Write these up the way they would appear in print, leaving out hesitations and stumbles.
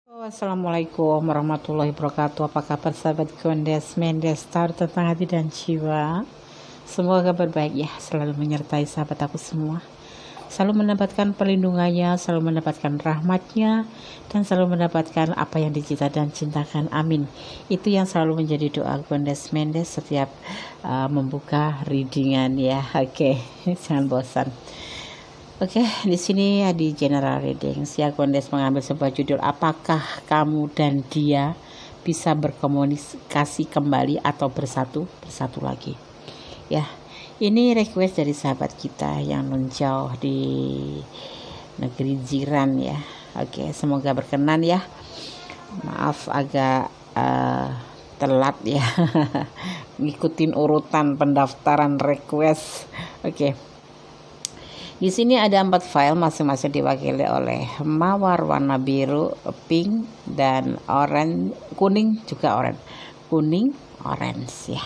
Assalamualaikum warahmatullahi wabarakatuh. Apa kabar sahabat Gondes Mendes Taur tentang hati dan jiwa? Semoga kabar baik ya, selalu menyertai sahabat aku semua. Selalu mendapatkan perlindungannya, selalu mendapatkan rahmatnya, dan selalu mendapatkan apa yang dicita dan cintakan. Amin. Itu yang selalu menjadi doa Gondes Mendes setiap membuka readingan ya. Oke, jangan bosan. Oke, di sini di general reading, si Gondes mengambil sebuah judul, apakah kamu dan dia bisa berkomunikasi kembali atau bersatu lagi. Ya, ini request dari sahabat kita yang menjauh di negeri jiran ya. Oke, semoga berkenan ya. Maaf agak telat ya, ngikutin urutan pendaftaran request. Oke. Di sini ada 4 file, masing-masing diwakili oleh mawar warna biru, pink, dan orange, kuning juga orange. Kuning, orange ya.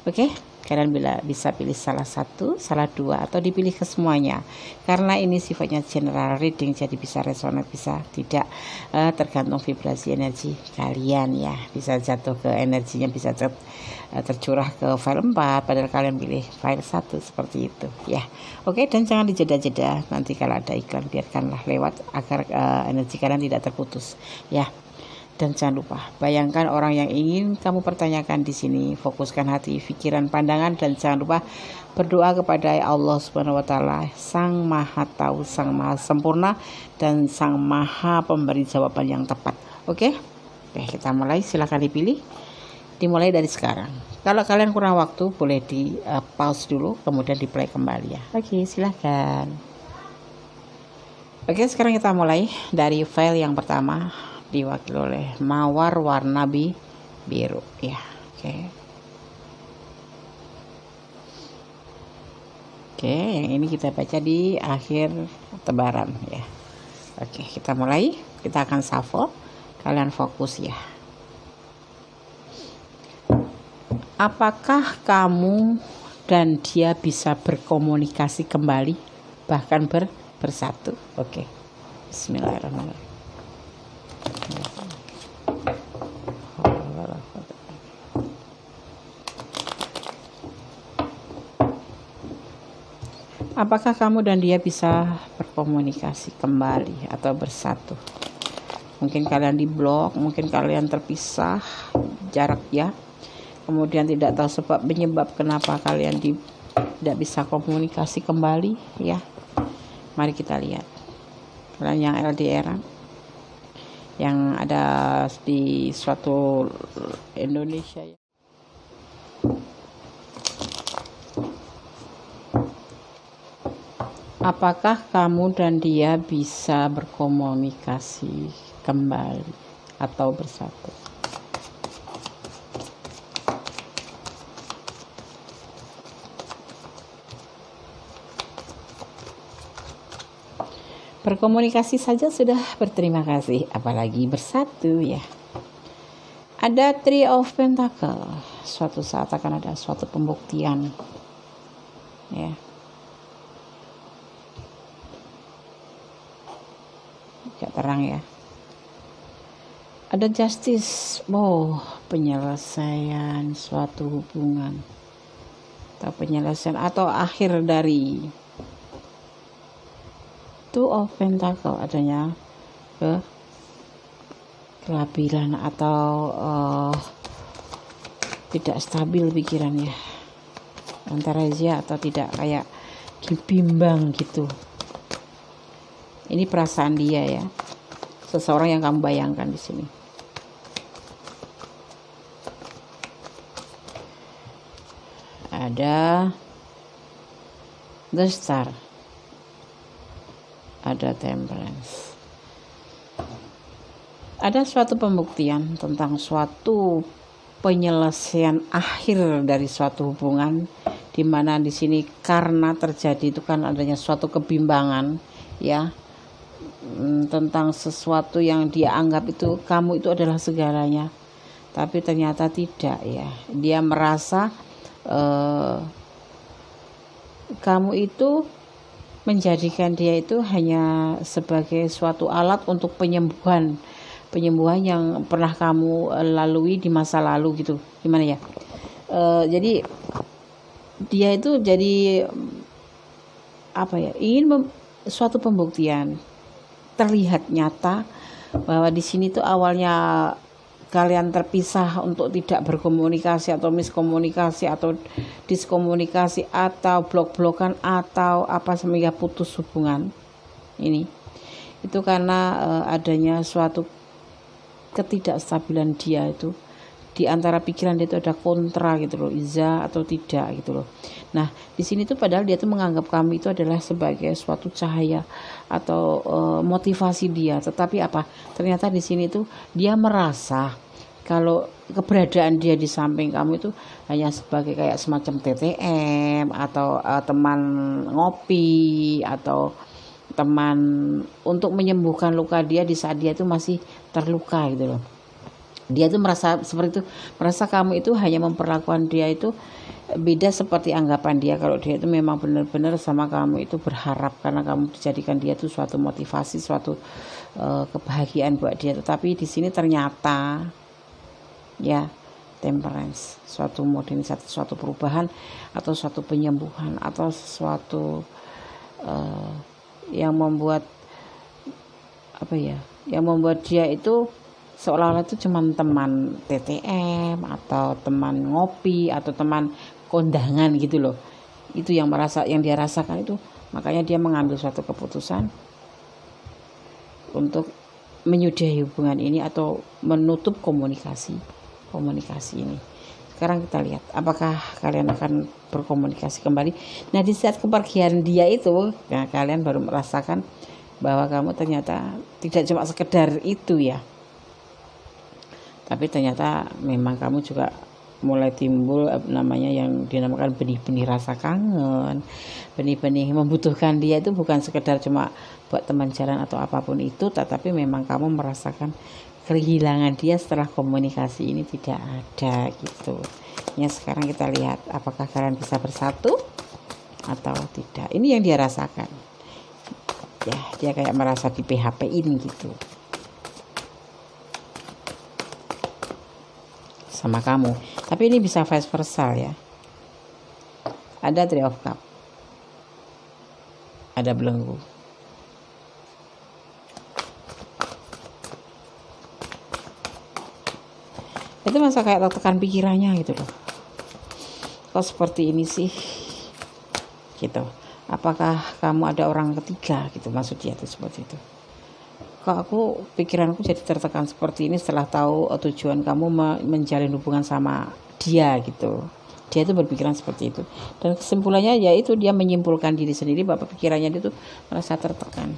Oke, kalian bisa pilih salah satu, salah dua, atau dipilih ke semuanya. Karena ini sifatnya general reading, jadi bisa resonate, bisa tidak, tergantung vibrasi energi kalian ya. Bisa jatuh ke energinya, bisa tercurah ke file 4, padahal kalian pilih file 1 seperti itu ya. Oke, dan jangan dijeda-jeda, nanti kalau ada iklan biarkanlah lewat agar energi kalian tidak terputus ya. Dan jangan lupa, bayangkan orang yang ingin kamu pertanyakan di sini, fokuskan hati, pikiran, pandangan, dan jangan lupa berdoa kepada Allah Subhanahu wa taala, Sang Maha Tahu, Sang Maha Sempurna, dan Sang Maha Pemberi jawaban yang tepat. Oke, kita mulai, silakan dipilih. Dimulai dari sekarang. Kalau kalian kurang waktu, boleh di pause dulu, kemudian di play kembali ya. Oke, silahkan. Oke, sekarang kita mulai dari file yang pertama, diwakili oleh mawar warna biru ya. Oke, yang ini kita baca di akhir tebaran ya. Oke, kita mulai. Kita akan shuffle. Kalian fokus ya. Apakah kamu dan dia bisa berkomunikasi kembali, bahkan bersatu? Oke. Bismillahirrahmanirrahim. Apakah kamu dan dia bisa berkomunikasi kembali atau bersatu? Mungkin kalian diblok, mungkin kalian terpisah jarak ya. Kemudian tidak tahu penyebab kenapa kalian tidak bisa komunikasi kembali ya. Mari kita lihat. Kalian yang LDR, yang ada di suatu Indonesia ya. Apakah kamu dan dia bisa berkomunikasi kembali atau bersatu? Berkomunikasi saja sudah berterima kasih, apalagi bersatu ya. Ada Three of Pentacle. Suatu saat akan ada suatu pembuktian ya. Gak terang ya. Ada Justice. Penyelesaian suatu hubungan atau penyelesaian atau akhir dari Two of Pentacle, adanya kelabilan atau tidak stabil pikirannya, antara ya atau tidak, kayak bimbang gitu. Ini perasaan dia ya, seseorang yang kamu bayangkan di sini. Ada The Star, ada Temperance. Ada suatu pembuktian tentang suatu penyelesaian akhir dari suatu hubungan, di mana di sini karena terjadi itu kan adanya suatu kebimbangan ya, tentang sesuatu yang dia anggap itu kamu itu adalah segalanya, tapi ternyata tidak ya. Dia merasa kamu itu menjadikan dia itu hanya sebagai suatu alat untuk penyembuhan penyembuhan yang pernah kamu lalui di masa lalu gitu. Gimana ya? Jadi dia itu jadi ingin suatu pembuktian terlihat nyata bahwa di sini tuh awalnya kalian terpisah untuk tidak berkomunikasi atau miskomunikasi atau diskomunikasi atau blok-blokan atau apa sehingga putus hubungan ini. Itu karena adanya suatu ketidakstabilan dia itu di antara pikiran dia itu ada kontra gitu loh, iza atau tidak gitu loh. Nah di sini tuh padahal dia tuh menganggap kamu itu adalah sebagai suatu cahaya atau motivasi dia, tetapi ternyata di sini tuh dia merasa kalau keberadaan dia di samping kamu itu hanya sebagai kayak semacam TTM atau teman ngopi atau teman untuk menyembuhkan luka dia di saat dia itu masih terluka gitu loh. Dia tuh merasa seperti itu, merasa kamu itu hanya memperlakukan dia itu beda seperti anggapan dia kalau dia itu memang benar-benar sama kamu itu berharap karena kamu dijadikan dia itu suatu motivasi, suatu kebahagiaan buat dia. Tetapi di sini ternyata ya temperance, suatu modernisasi, suatu perubahan atau suatu penyembuhan atau sesuatu yang membuat yang membuat dia itu seolah-olah itu cuma teman TTM atau teman ngopi atau teman kondangan gitu loh. Itu yang dia rasakan itu, makanya dia mengambil suatu keputusan untuk menyudahi hubungan ini atau menutup komunikasi ini. Sekarang kita lihat apakah kalian akan berkomunikasi kembali. Nah di saat kepergian dia itu, nah, kalian baru merasakan bahwa kamu ternyata tidak cuma sekedar itu ya, tapi ternyata memang kamu juga mulai timbul namanya yang dinamakan benih-benih rasa kangen, benih-benih membutuhkan dia itu bukan sekedar cuma buat teman jalan atau apapun itu, tetapi memang kamu merasakan kehilangan dia setelah komunikasi ini tidak ada gitu. Ya sekarang kita lihat apakah kalian bisa bersatu atau tidak. Ini yang dia rasakan. Ya, dia kayak merasa di PHP-in gitu. Sama kamu, tapi ini bisa vice versa ya. Ada Three of Cups, ada belenggu, itu masa kayak tertekan pikirannya gitu loh, kok seperti ini sih gitu. Apakah kamu ada orang ketiga gitu, maksud dia tuh seperti itu. Kok pikiranku jadi tertekan seperti ini setelah tahu tujuan kamu menjalin hubungan sama dia gitu. Dia itu berpikiran seperti itu, dan kesimpulannya yaitu dia menyimpulkan diri sendiri bahwa pikirannya itu merasa tertekan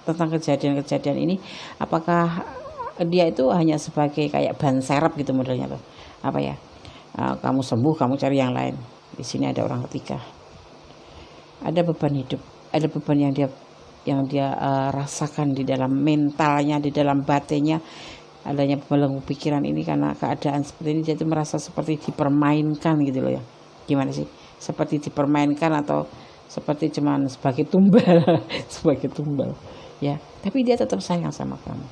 tentang kejadian-kejadian ini. Apakah dia itu hanya sebagai kayak ban serep gitu modelnya tuh, kamu sembuh, kamu cari yang lain. Di sini ada orang ketiga, ada beban hidup, ada beban yang dia rasakan di dalam mentalnya, di dalam batinnya, adanya belenggu pikiran ini karena keadaan seperti ini. Dia itu merasa seperti dipermainkan gitu loh ya. Gimana sih? Seperti dipermainkan atau seperti cuman sebagai tumbal sebagai tumbal ya. Tapi dia tetap sayang sama kamu,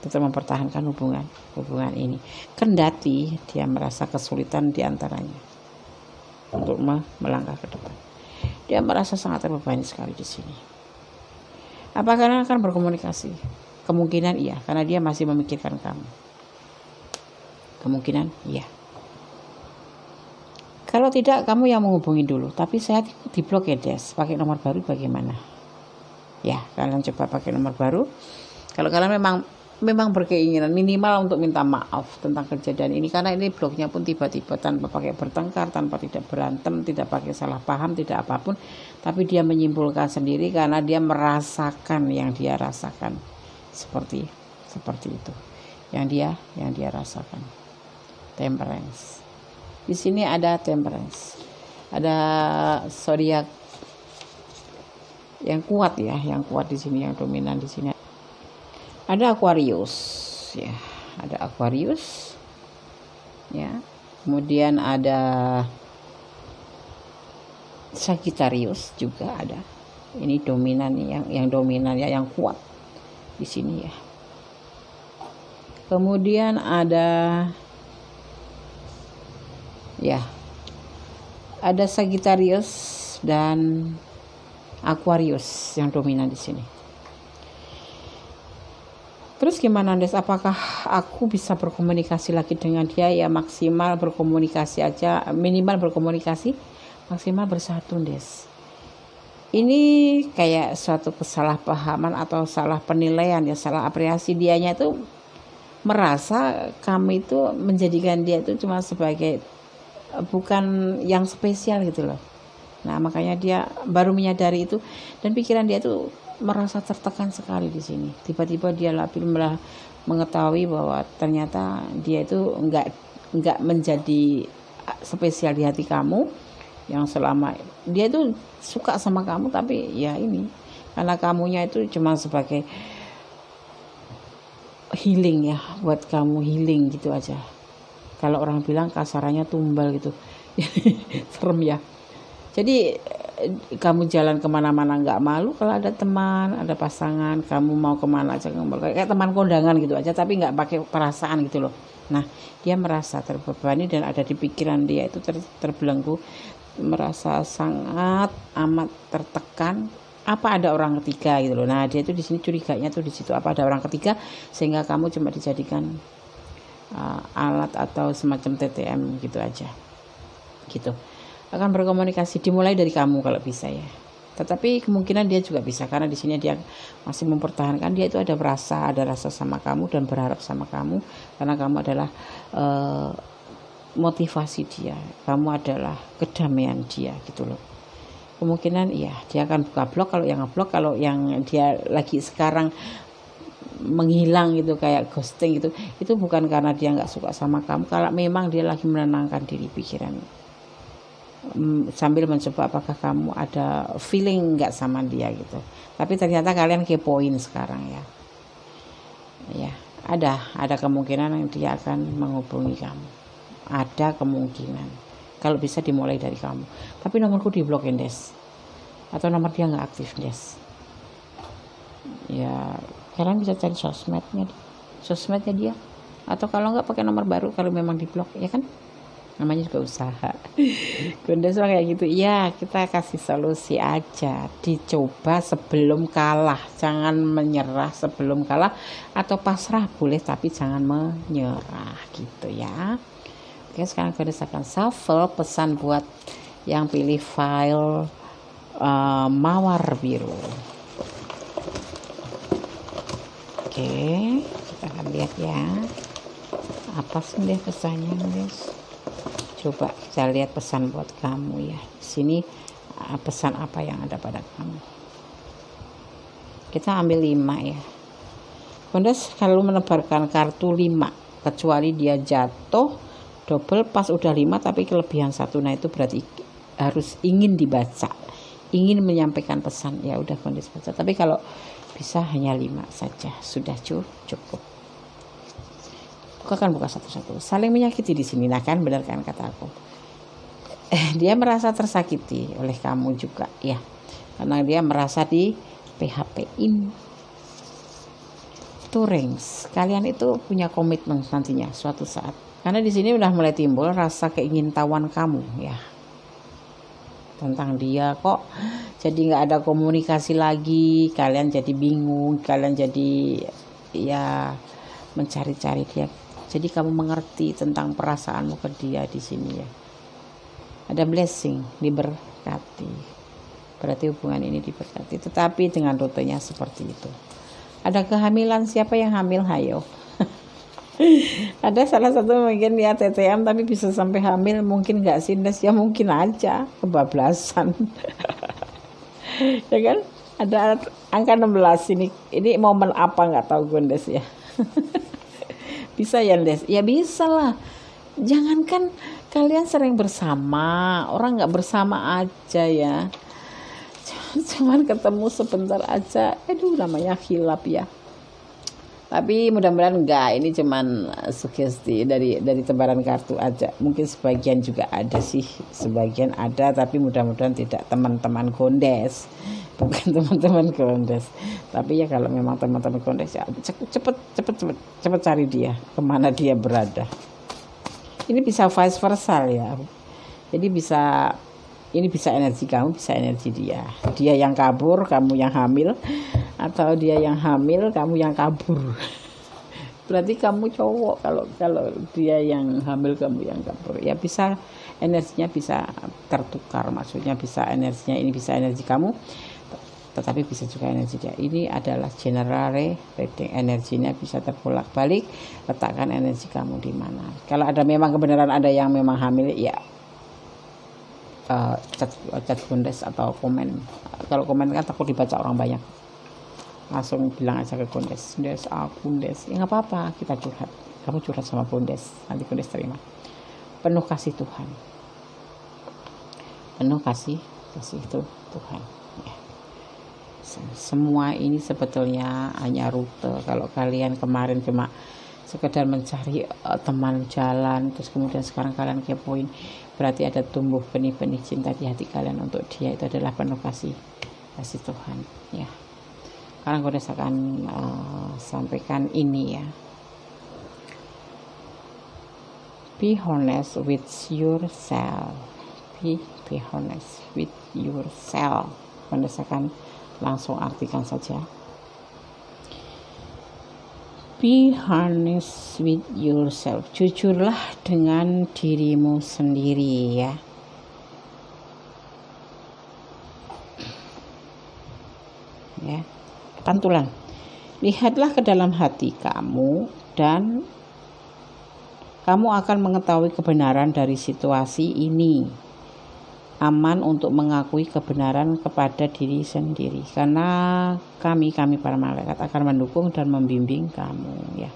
tetap mempertahankan hubungan ini, kendati dia merasa kesulitan diantaranya untuk melangkah ke depan. Dia merasa sangat terbebani sekali di sini. Apakah kalian akan berkomunikasi? Kemungkinan iya, karena dia masih memikirkan kamu. Kemungkinan iya. Kalau tidak, kamu yang menghubungi dulu. Tapi saya di blok ya Des. Pakai nomor baru bagaimana? Ya, kalian coba pakai nomor baru. Kalau kalian memang berkeinginan minimal untuk minta maaf tentang kejadian ini, karena ini blognya pun tiba-tiba tanpa pakai bertengkar, tanpa tidak berantem, tidak pakai salah paham, tidak apapun, tapi dia menyimpulkan sendiri karena dia merasakan yang dia rasakan seperti itu yang dia rasakan. Temperance. Di sini ada temperance, ada zodiak yang kuat ya, yang kuat di sini, yang dominan di sini. Ada Aquarius ya, ada Aquarius ya. Kemudian ada Sagittarius juga ada. Ini dominan yang dominan ya, yang kuat. di sini ya. Kemudian ada Sagittarius dan Aquarius yang dominan di sini. Terus gimana Des? Apakah aku bisa berkomunikasi lagi dengan dia? Ya maksimal berkomunikasi aja, minimal berkomunikasi, maksimal bersatu Des. Ini kayak suatu kesalahpahaman atau salah penilaian ya, salah apresiasi. Dianya itu merasa kamu itu menjadikan dia itu cuma sebagai bukan yang spesial gitu loh. Nah makanya dia baru menyadari itu, dan pikiran dia itu merasa tertekan sekali di sini. Tiba-tiba dia malah mengetahui bahwa ternyata dia itu enggak menjadi spesial di hati kamu, yang selama dia itu suka sama kamu, tapi ya ini karena kamunya itu cuma sebagai healing ya, buat kamu healing gitu aja. Kalau orang bilang kasarannya tumbal gitu. Serem ya. Jadi kamu jalan kemana-mana nggak malu kalau ada teman, ada pasangan, kamu mau kemana aja kayak teman kondangan gitu aja, tapi nggak pakai perasaan gitu loh. Nah dia merasa terbebani dan ada di pikiran dia itu terbelenggu, merasa sangat amat tertekan. Apa ada orang ketiga gitu loh. Nah dia itu di sini curiganya tuh di situ, apa ada orang ketiga sehingga kamu cuma dijadikan alat atau semacam TTM gitu aja gitu. Akan berkomunikasi dimulai dari kamu kalau bisa ya, tetapi kemungkinan dia juga bisa karena di sini dia masih mempertahankan, dia itu ada rasa sama kamu dan berharap sama kamu karena kamu adalah motivasi dia, kamu adalah kedamaian dia gitu loh. Kemungkinan iya dia akan buka blog kalau yang ngeblok, kalau yang dia lagi sekarang menghilang gitu kayak ghosting gitu, itu bukan karena dia nggak suka sama kamu, kalau memang dia lagi menenangkan diri pikiran sambil mencoba apakah kamu ada feeling nggak sama dia gitu. Tapi ternyata kalian kepoin sekarang ya ada kemungkinan yang dia akan menghubungi kamu, ada kemungkinan kalau bisa dimulai dari kamu. Tapi nomorku diblokin Des, atau nomor dia nggak aktif Des ya, kalian bisa cari sosmednya dia, atau kalau nggak pakai nomor baru kalau memang diblok ya kan, namanya juga usaha. Gondes kayak gitu ya, kita kasih solusi aja, dicoba sebelum kalah, jangan menyerah sebelum kalah, atau pasrah boleh tapi jangan menyerah gitu ya. Oke, sekarang Gondes akan shuffle pesan buat yang pilih file mawar biru. Oke, kita akan lihat ya apa sih deh pesannya guys. Coba kita lihat pesan buat kamu ya. Di sini pesan apa yang ada pada kamu. Kita ambil 5 ya. Gondes selalu menebarkan kartu 5 kecuali dia jatuh double pas udah 5 tapi kelebihan 1. Nah itu berarti harus ingin dibaca, ingin menyampaikan pesan. Ya udah Gondes baca. Tapi kalau bisa hanya 5 saja sudah cukup. Aku akan buka satu-satu. Saling menyakiti di sini, nah kan benar kan kata aku. Dia merasa tersakiti oleh kamu juga ya, karena dia merasa di PHP-in. Turings, kalian itu punya komitmen nantinya suatu saat. Karena di sini udah mulai timbul rasa keingintahuan kamu ya tentang dia, kok jadi nggak ada komunikasi lagi, kalian jadi bingung, kalian jadi ya mencari-cari dia. Jadi kamu mengerti tentang perasaanmu ke dia di sini ya. Ada blessing, diberkati. Berarti hubungan ini diberkati, tetapi dengan rutenya seperti itu. Ada kehamilan, siapa yang hamil? Hayo. Ada salah satu mungkin ya TTM tapi bisa sampai hamil, mungkin nggak sih Des? Ya mungkin aja kebablasan. Ya kan, ada angka 16 ini momen apa nggak tahu Gondes ya. Bisa ya Des? Ya bisa lah. Jangankan kalian sering bersama, orang nggak bersama aja ya, cuman ketemu sebentar aja, aduh namanya khilaf ya. Tapi mudah-mudahan enggak, ini cuman sugesti dari tebaran kartu aja. Mungkin sebagian juga ada sih, sebagian ada, tapi mudah-mudahan tidak teman-teman gondes, bukan teman-teman gondes. Tapi ya kalau memang teman-teman gondes ya cepet cari dia kemana dia berada. Ini bisa vice versa ya. Jadi ini bisa energi kamu, bisa energi dia. Dia yang kabur, kamu yang hamil, atau dia yang hamil, kamu yang kabur. Berarti kamu cowok kalau dia yang hamil, kamu yang kabur. Ya bisa, energinya bisa tertukar, maksudnya bisa energinya ini bisa energi kamu, tetapi bisa juga energi dia. Ini adalah general reading, energinya bisa terbolak-balik. Letakkan energi kamu di mana. Kalau ada memang kebenaran ada yang memang hamil, ya chat gondes atau komen. Kalau komen kan takut dibaca orang banyak, langsung bilang aja ke gondes, gondes, ya nggak apa-apa, kita curhat, kamu curhat sama gondes, nanti gondes terima. Penuh kasih Tuhan, penuh kasih itu Tuhan ya. Semua ini sebetulnya hanya rute. Kalau kalian kemarin cuma sekedar mencari teman jalan, terus kemudian sekarang kalian kepoin, berarti ada tumbuh benih-benih cinta di hati kalian untuk dia. Itu adalah penuh kasih Tuhan ya. Sekarang gue akan sampaikan ini ya. Be honest with yourself. Be honest with yourself. Gue akan langsung artikan saja. Be honest with yourself. Jujurlah dengan dirimu sendiri ya. Ya. Pantulan. Lihatlah ke dalam hati kamu dan kamu akan mengetahui kebenaran dari situasi ini. Aman untuk mengakui kebenaran kepada diri sendiri, karena kami para malaikat akan mendukung dan membimbing kamu ya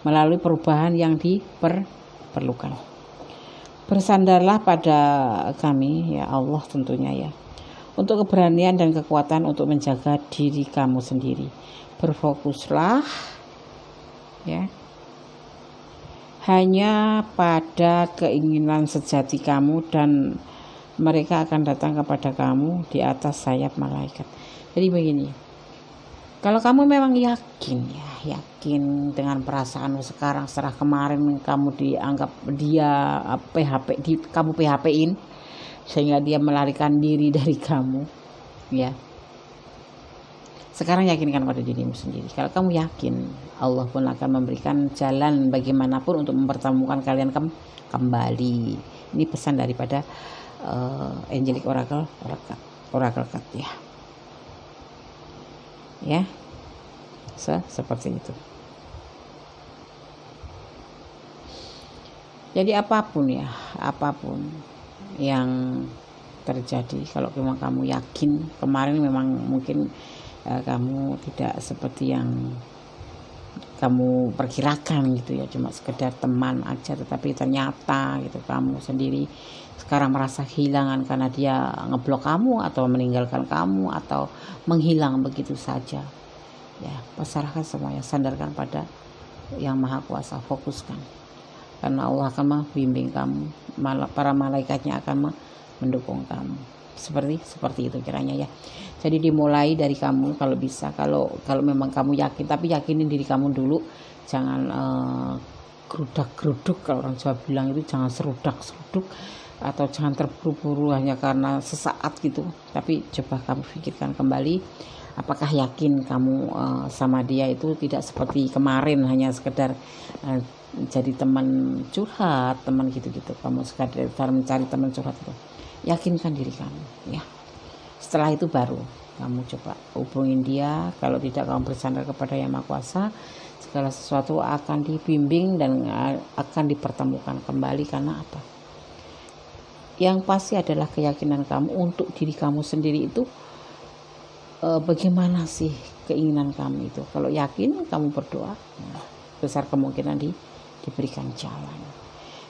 melalui perubahan yang diperlukan. Bersandarlah pada kami ya Allah tentunya ya, untuk keberanian dan kekuatan untuk menjaga diri kamu sendiri. Berfokuslah ya hanya pada keinginan sejati kamu dan mereka akan datang kepada kamu di atas sayap malaikat. Jadi begini, kalau kamu memang yakin dengan perasaan sekarang, setelah kemarin kamu dianggap dia kamu PHP-in sehingga dia melarikan diri dari kamu ya. Sekarang yakinkan pada dirimu sendiri. Kalau kamu yakin, Allah pun akan memberikan jalan bagaimanapun untuk mempertemukan kalian kembali. Ini pesan daripada Angelic Oracle Card ya seperti itu. Jadi apapun yang terjadi, kalau memang kamu yakin, kemarin memang mungkin kamu tidak seperti yang kamu perkirakan gitu ya, cuma sekedar teman aja, tetapi ternyata gitu kamu sendiri sekarang merasa kehilangan karena dia ngeblok kamu atau meninggalkan kamu atau menghilang begitu saja ya. Pasrahkan semuanya, sandarkan pada yang maha kuasa, fokuskan, karena Allah akan membimbing kamu, para malaikatnya akan mendukung kamu. Seperti itu kiranya ya. Jadi dimulai dari kamu kalau bisa, kalau memang kamu yakin, tapi yakinin diri kamu dulu, jangan gerudak-geruduk, kalau orang Jawa bilang itu jangan serudak-seruduk, atau jangan terburu-buru hanya karena sesaat gitu. Tapi coba kamu pikirkan kembali, apakah yakin kamu sama dia itu tidak seperti kemarin hanya sekedar jadi teman curhat, teman gitu-gitu. Kamu sekedar mencari teman curhat itu. Yakinkan diri kamu ya. Setelah itu baru kamu coba hubungin dia. Kalau tidak, kamu bersandar kepada Yang Maha Kuasa, segala sesuatu akan dibimbing dan akan dipertemukan kembali. Karena apa? Yang pasti adalah keyakinan kamu untuk diri kamu sendiri itu. Bagaimana sih keinginan kamu itu? Kalau yakin, kamu berdoa, besar kemungkinan diberikan jalan.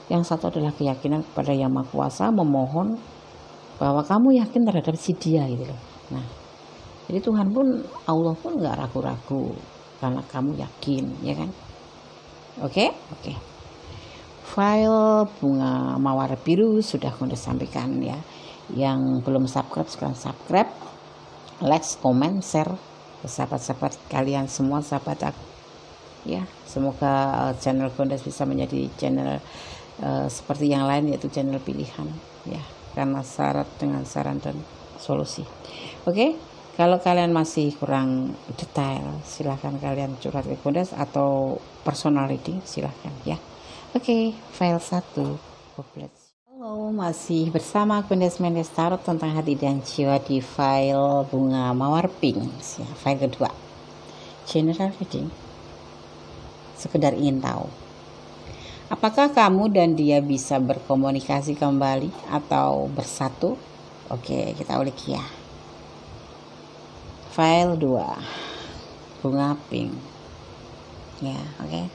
Yang satu adalah keyakinan kepada Yang Maha Kuasa, memohon bahwa kamu yakin terhadap si dia gitu loh. Nah, jadi Tuhan pun, Allah pun nggak ragu-ragu karena kamu yakin, ya kan? Oke. File bunga mawar biru sudah Gondes sampaikan ya. Yang belum subscribe sekarang subscribe, like, comment, share ke sahabat-sahabat kalian semua, sahabat aku. Ya, semoga channel Gondes bisa menjadi channel seperti yang lain, yaitu channel pilihan ya, karena syarat dengan saran dan solusi. Oke. Kalau kalian masih kurang detail, silahkan kalian curhat ke Gondes atau personal reading, silahkan ya. Oke, file 1. Halo, masih bersama Gondes Mendes Tarot tentang hati dan jiwa di file bunga mawar pink ya, file kedua. General reading. Sekedar ingin tahu, apakah kamu dan dia bisa berkomunikasi kembali atau bersatu? Oke, kita ulik ya. File 2 bunga pink ya. Oke,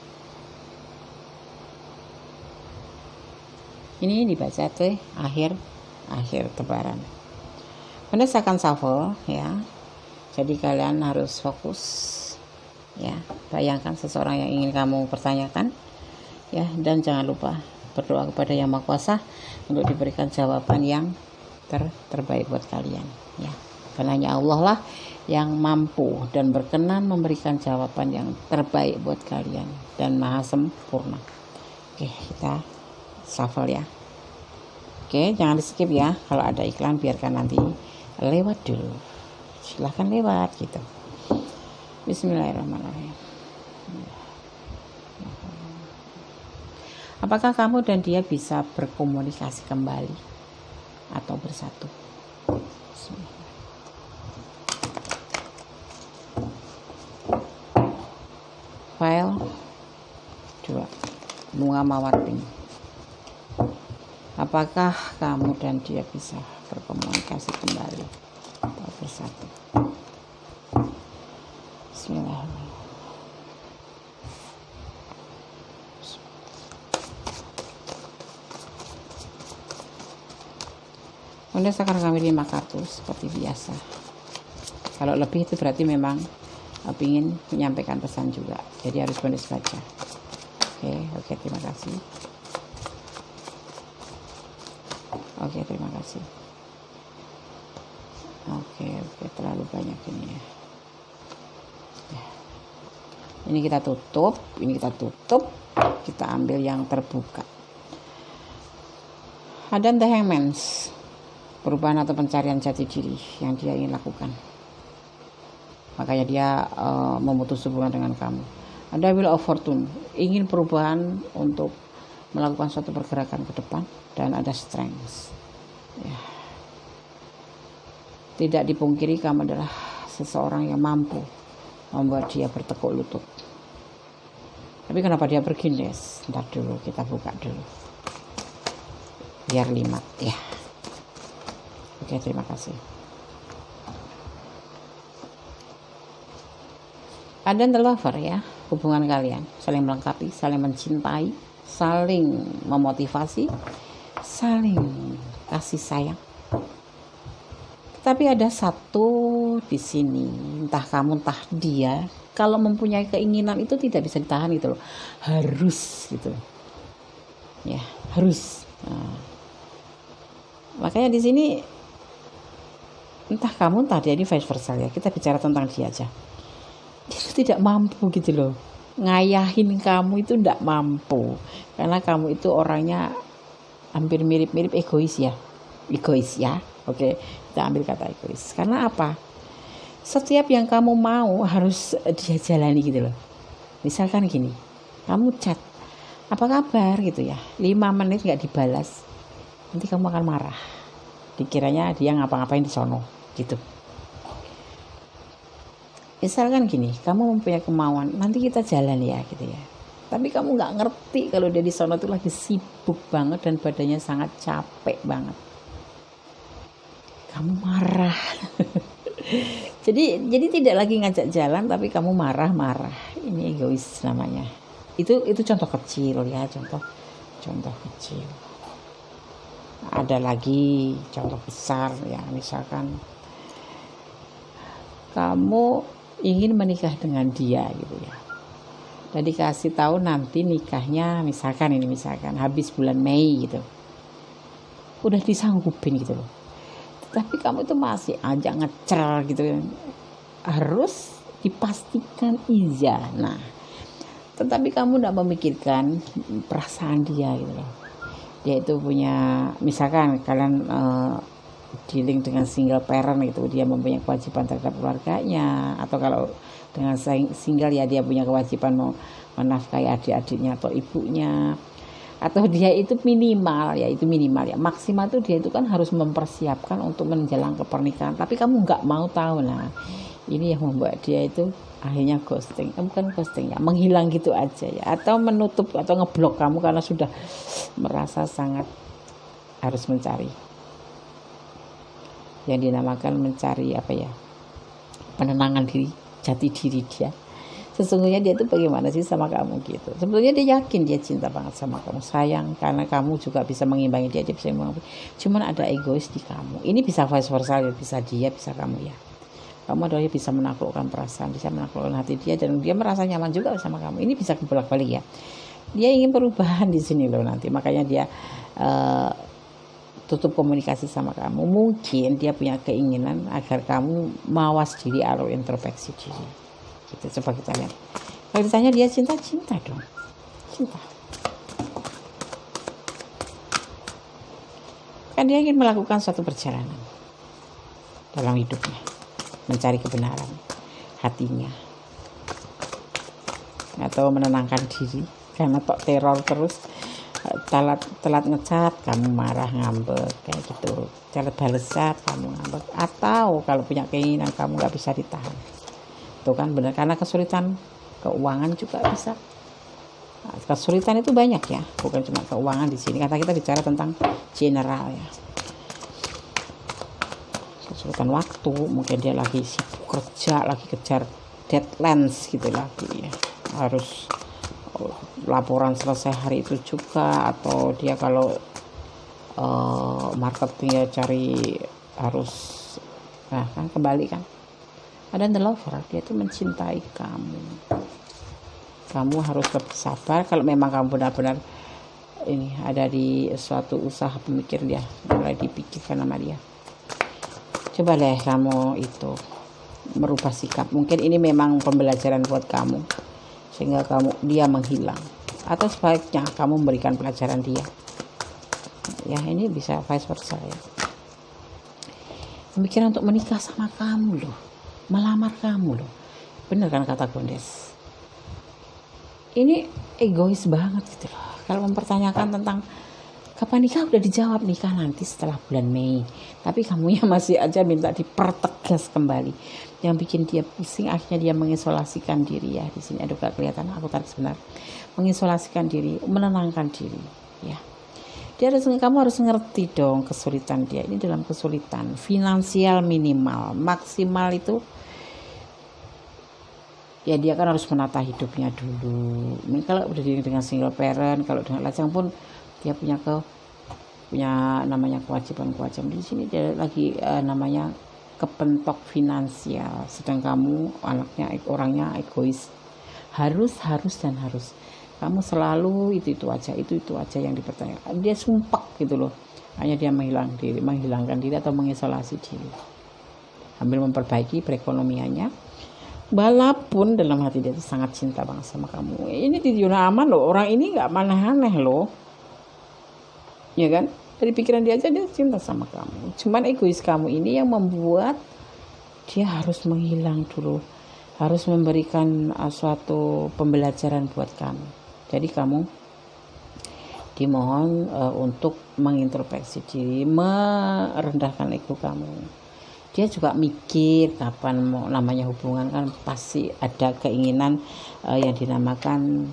ini dibaca tuh akhir tebaran. Gondes akan shuffle ya, jadi kalian harus fokus ya. Bayangkan seseorang yang ingin kamu pertanyakan ya, dan jangan lupa berdoa kepada Yang Maha Kuasa untuk diberikan jawaban yang terbaik buat kalian ya. Karena hanya Allah lah yang mampu dan berkenan memberikan jawaban yang terbaik buat kalian dan maha sempurna. Oke, kita shuffle ya. Oke, jangan di skip ya. Kalau ada iklan biarkan nanti lewat dulu. Silahkan lewat gitu. Bismillahirrahmanirrahim. Apakah kamu dan dia bisa berkomunikasi kembali atau bersatu? Bismillah. File 2 bunga mawar pink. Apakah kamu dan dia bisa berkomunikasi kembali atau bersatu? Bismillahirrahmanirrahim. Gondes akan mengambil 5 kartu seperti biasa. Kalau lebih itu berarti memang ingin menyampaikan pesan juga, jadi harus Gondes baca. Oke, terima kasih. Oke, terima kasih. Oke, terlalu banyak ini ya. Ini kita tutup, kita ambil yang terbuka. Ada The Hangman, perubahan atau pencarian jati diri yang dia ingin lakukan. Makanya dia memutus hubungan dengan kamu. Ada Wheel of Fortune, ingin perubahan untuk melakukan suatu pergerakan ke depan. Dan ada Strength ya. Tidak dipungkiri kamu adalah seseorang yang mampu membuat dia bertekuk lutut. Tapi kenapa dia pergi, Des? Ntar dulu, kita buka dulu biar 5 ya. Oke, terima kasih. Ada The Lover ya, hubungan kalian saling melengkapi, saling mencintai, saling memotivasi, saling kasih sayang. Tapi ada satu di sini, entah kamu entah dia, kalau mempunyai keinginan itu tidak bisa ditahan gitu loh, harus gitu ya, harus. Nah, makanya di sini entah kamu entah dia, ini vice versa ya, kita bicara tentang dia aja. Dia itu tidak mampu gitu loh, ngayahin kamu itu tidak mampu, karena kamu itu orangnya hampir mirip-mirip egois ya. Oke, kita ambil kata egois. Karena apa? Setiap yang kamu mau harus dia jalani gitu loh. Misalkan gini, kamu chat, apa kabar gitu ya, 5 menit nggak dibalas, nanti kamu akan marah, dikiranya dia ngapa-ngapain di sono gitu. Misalkan gini, kamu mempunyai kemauan, nanti kita jalan ya gitu ya, tapi kamu nggak ngerti kalau dia di sono tuh lagi sibuk banget dan badannya sangat capek banget, kamu marah. jadi tidak lagi ngajak jalan tapi kamu marah. Ini egois namanya. Itu contoh kecil ya, contoh kecil. Ada lagi contoh besar ya, misalkan kamu ingin menikah dengan dia gitu ya. Dan dikasih tahu nanti nikahnya misalkan habis bulan Mei gitu. Udah disanggupin gitu loh. Tapi kamu itu masih aja ngecer gitu ya. Harus dipastikan iya. Nah, tetapi kamu tidak memikirkan perasaan dia gitu loh. Dia itu punya, misalkan kalian dealing dengan single parent gitu, dia mempunyai kewajiban terhadap keluarganya, atau kalau dengan single ya dia punya kewajiban mau menafkahi adik-adiknya atau ibunya, atau dia itu minimal ya maksimal tuh dia itu kan harus mempersiapkan untuk menjelang ke pernikahan, tapi kamu nggak mau tahu. Nah, ini yang membuat dia itu akhirnya ghosting, bukan ghosting ya, menghilang gitu aja ya, atau menutup atau ngeblok kamu karena sudah merasa sangat harus mencari yang dinamakan mencari penenangan diri, jati diri dia. Sesungguhnya dia itu bagaimana sih sama kamu gitu. Sebetulnya dia yakin dia cinta banget sama kamu, sayang karena kamu juga bisa mengimbangi dia bisa mengimbangi. Cuman ada egois di kamu. Ini bisa vice versa, bisa dia, bisa kamu ya. Kamu adalah bisa menaklukkan perasaan, bisa menaklukkan hati dia, dan dia merasa nyaman juga sama kamu. Ini bisa bolak-balik ya. Dia ingin perubahan di sini loh nanti, makanya dia tutup komunikasi sama kamu. Mungkin dia punya keinginan agar kamu mawas diri atau introspeksi diri. Gitu, coba kita lihat. Kalau ditanya dia cinta dong. Cinta. Kan dia ingin melakukan suatu perjalanan dalam hidupnya, mencari kebenaran hatinya, atau menenangkan diri karena tok teror terus. Telat ngecat kamu marah ngambek kayak gitu, telat balas chat kamu ngambek, atau kalau punya keinginan kamu nggak bisa ditahan, itu kan benar, karena kesulitan keuangan juga bisa. Nah, kesulitan itu banyak ya, bukan cuma keuangan di sini, karena kita bicara tentang general ya. Kesulitan waktu, mungkin dia lagi sibuk kerja, lagi kejar deadlines gitu lagi ya, harus laporan selesai hari itu juga, atau dia kalau marketing ya cari harus, nah kan kembali kan ada the lover, dia itu mencintai kamu harus lebih sabar. Kalau memang kamu benar-benar ini ada di suatu usaha pemikiran dia mulai dipikirkan sama dia, coba deh kamu itu merubah sikap. Mungkin ini memang pembelajaran buat kamu sehingga dia menghilang, atau sebaiknya kamu memberikan pelajaran dia ya. Ini bisa vice versa ya. Pemikiran untuk menikah sama kamu loh, melamar kamu loh, bener kan kata Gondes. Ini egois banget gitu loh. Kalau mempertanyakan tentang kapan nikah, udah dijawab nikah nanti setelah bulan Mei, tapi kamunya masih aja minta dipertegas kembali. Yang bikin dia pusing akhirnya dia mengisolasikan diri ya. Di sini aduh gak kelihatan, aku tarik sebentar. Mengisolasikan diri, menenangkan diri ya. Kamu harus ngerti dong kesulitan dia. Ini dalam kesulitan finansial minimal, maksimal itu ya dia kan harus menata hidupnya dulu. Ini kalau udah dengan single parent, kalau dengan lajang pun dia punya namanya kewajiban di sini. Dia lagi namanya kepentok finansial, sedang kamu orangnya egois, harus kamu selalu itu aja yang dipertanyakan. Dia sumpah gitu loh, hanya dia menghilangkan diri atau mengisolasi diri sambil memperbaiki perekonomiannya, walaupun dalam hati dia itu sangat cinta banget sama kamu. Ini di zona aman loh, orang ini nggak aneh loh ya kan. Dari pikiran dia aja dia cinta sama kamu. Cuman egois kamu ini yang membuat dia harus menghilang dulu, harus memberikan suatu pembelajaran buat kamu. Jadi kamu dimohon untuk mengintrospeksi diri, merendahkan ego kamu. Dia juga mikir kapan mau namanya hubungan, kan pasti ada keinginan yang dinamakan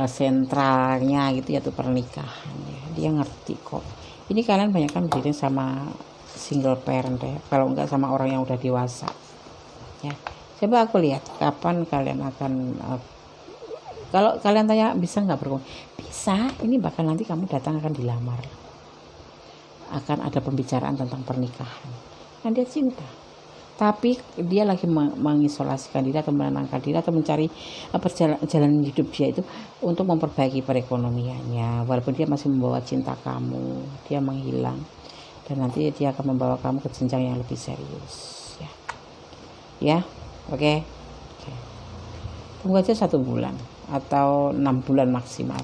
sentralnya gitu, yaitu pernikahan ya. Dia ngerti kok. Ini kalian banyak kan berdiri sama single parent ya, kalau enggak sama orang yang udah dewasa ya. Coba aku lihat kapan kalian akan kalau kalian tanya bisa nggak berhubungan, bisa. Ini bahkan nanti kamu datang akan dilamar, akan ada pembicaraan tentang pernikahan. Nah dia cinta, tapi dia lagi mengisolasikan diri atau menenangkan diri atau mencari perjalanan hidup dia itu untuk memperbaiki perekonomiannya. Walaupun dia masih membawa cinta kamu, dia menghilang dan nanti dia akan membawa kamu ke jenjang yang lebih serius ya. Oke. Tunggu aja 1 bulan atau 6 bulan maksimal.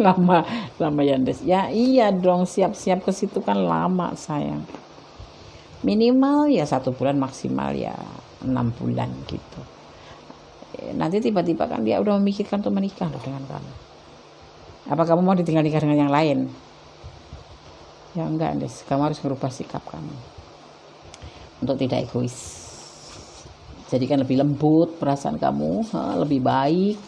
lama ya Des ya. Iya dong, siap-siap ke situ kan lama sayang. Minimal ya 1 bulan, maksimal ya 6 bulan gitu. Nanti tiba-tiba kan dia udah memikirkan untuk menikah loh dengan kamu. Apa kamu mau ditinggal nikah dengan yang lain? Ya enggak Des, kamu harus merubah sikap kamu untuk tidak egois. Jadi kan lebih lembut perasaan kamu, lebih baik,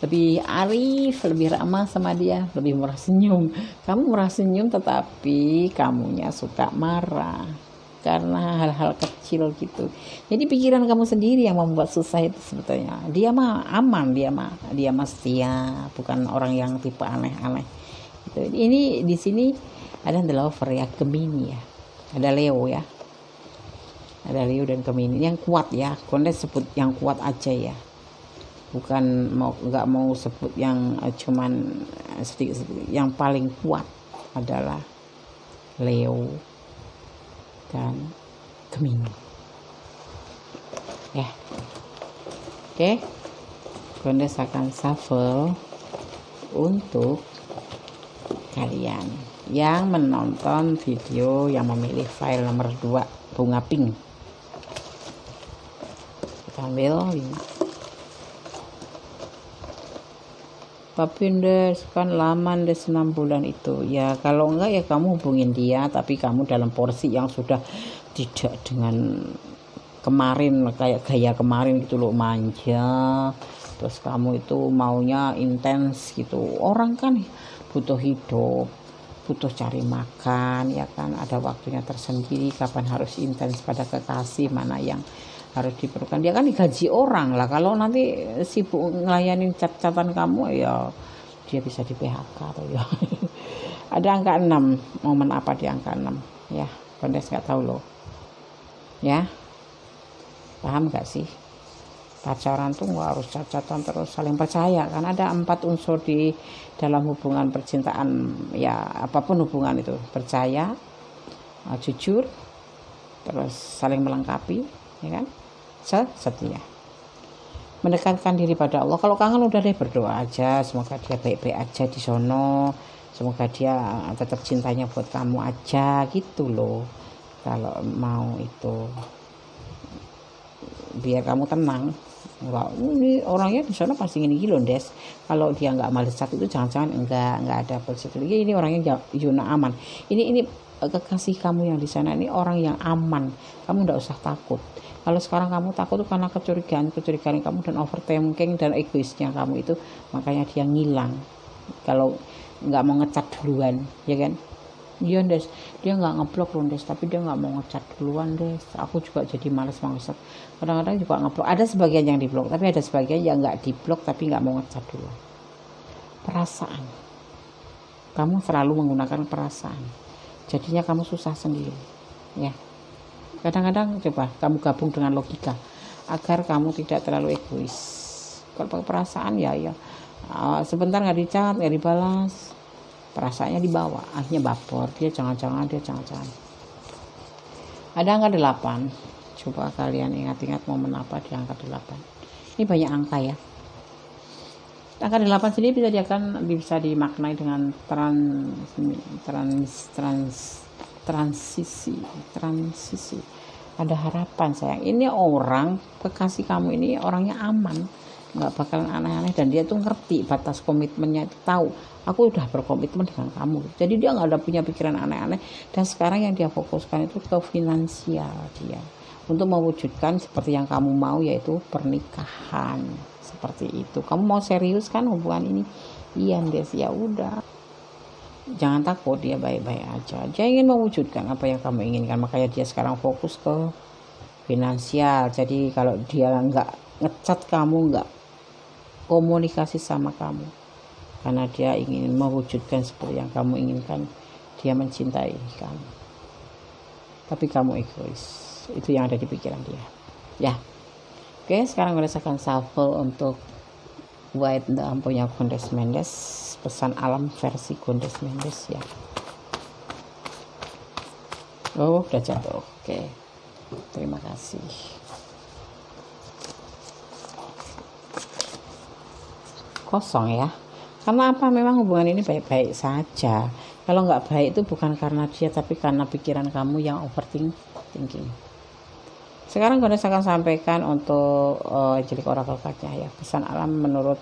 lebih arif, lebih ramah sama dia, lebih murah senyum. Kamu murah senyum tetapi kamunya suka marah karena hal-hal kecil gitu. Jadi pikiran kamu sendiri yang membuat susah itu sebetulnya. Dia mah aman, dia mah setia, bukan orang yang tipe aneh-aneh. Gitu. Ini di sini ada The Lover ya, Gemini ya, ada Leo ya. Ada Leo dan Gemini yang kuat ya. Konde sebut yang kuat aja ya, bukan nggak mau sebut yang cuman sedikit. Yang paling kuat adalah Leo dan Gemini ya. Oke, Konde akan shuffle untuk kalian yang menonton video yang memilih file nomor 2 bunga pink. Ambil 5. Tapi Des kan lama Des 6 bulan itu ya. Kalau enggak ya kamu hubungin dia, tapi kamu dalam porsi yang sudah tidak dengan kemarin kayak gaya kemarin gitu loh, manja. Terus kamu itu maunya intens gitu. Orang kan butuh hidup, butuh cari makan ya kan, ada waktunya tersendiri kapan harus intens pada kekasih, mana yang harus diperlukan. Dia kan digaji orang lah, kalau nanti sibuk ngelayanin cat-catan kamu ya dia bisa di PHK atau ya. Ada angka 6, momen apa di angka 6 ya, Kondes nggak tahu loh ya. Paham nggak sih, pacaran tuh nggak harus cat-catan terus, saling percaya kan. Ada 4 unsur di dalam hubungan percintaan ya, apapun hubungan itu, percaya, jujur, terus saling melengkapi ya kan, setia, mendekatkan diri pada Allah. Kalau kangen udah deh berdoa aja, semoga dia baik-baik aja di sono, semoga dia tetap cintanya buat kamu aja gitu loh. Kalau mau itu biar kamu tenang. Enggak, ini orangnya di sana pasti gini loh Des. Kalau dia nggak malesat itu jangan-jangan enggak ada positif. Ini orangnya zona aman. Ini kekasih kamu yang di sana ini orang yang aman. Kamu nggak usah takut. Kalau sekarang kamu takut tuh karena kecurigaan kamu dan overthinking dan egoisnya kamu itu, makanya dia ngilang. Kalau nggak mau ngecat duluan, ya kan? Iya Des, dia nggak ngeblok loh Des, tapi dia nggak mau ngecat duluan Des. Aku juga jadi males banget. Kadang-kadang juga ngeblok. Ada sebagian yang diblok, tapi ada sebagian yang nggak diblok tapi nggak mau ngecat duluan. Perasaan, kamu selalu menggunakan perasaan, jadinya kamu susah sendiri, ya. Kadang-kadang coba kamu gabung dengan logika agar kamu tidak terlalu egois. Kalau pakai perasaan ya sebentar nggak dicat, nggak dibalas, perasaannya dibawa, akhirnya baper. Dia jangan-jangan. Ada angka 8. Coba kalian ingat-ingat momen apa di angka 8. Ini banyak angka ya. Angka 8 sendiri bisa dimaknai dengan transisi. Ada harapan sayang. Ini orang kekasih kamu ini orangnya aman, nggak bakalan aneh-aneh, dan dia tuh ngerti batas komitmennya, itu tahu aku udah berkomitmen dengan kamu. Jadi dia nggak ada punya pikiran aneh-aneh, dan sekarang yang dia fokuskan itu ke finansial dia untuk mewujudkan seperti yang kamu mau, yaitu pernikahan. Seperti itu. Kamu mau serius kan hubungan ini? Iya Des, ya udah. Jangan takut, dia baik-baik aja. Dia ingin mewujudkan apa yang kamu inginkan, makanya dia sekarang fokus ke finansial. Jadi kalau dia nggak ngecat kamu, nggak komunikasi sama kamu, karena dia ingin mewujudkan seperti yang kamu inginkan, dia mencintai kamu, tapi kamu egois. itu yang ada di pikiran dia ya. Oke, sekarang gue akan shuffle untuk White Dawn punya Gondes Mendes, pesan alam versi Gondes Mendes ya. Oh, udah jatuh. Oke, terima kasih. Kosong ya. Karena apa? Memang hubungan ini baik-baik saja. Kalau nggak baik itu bukan karena dia, tapi karena pikiran kamu yang overthinking. Sekarang gue akan sampaikan untuk Angelic Oracle card-nya ya. Pesan alam menurut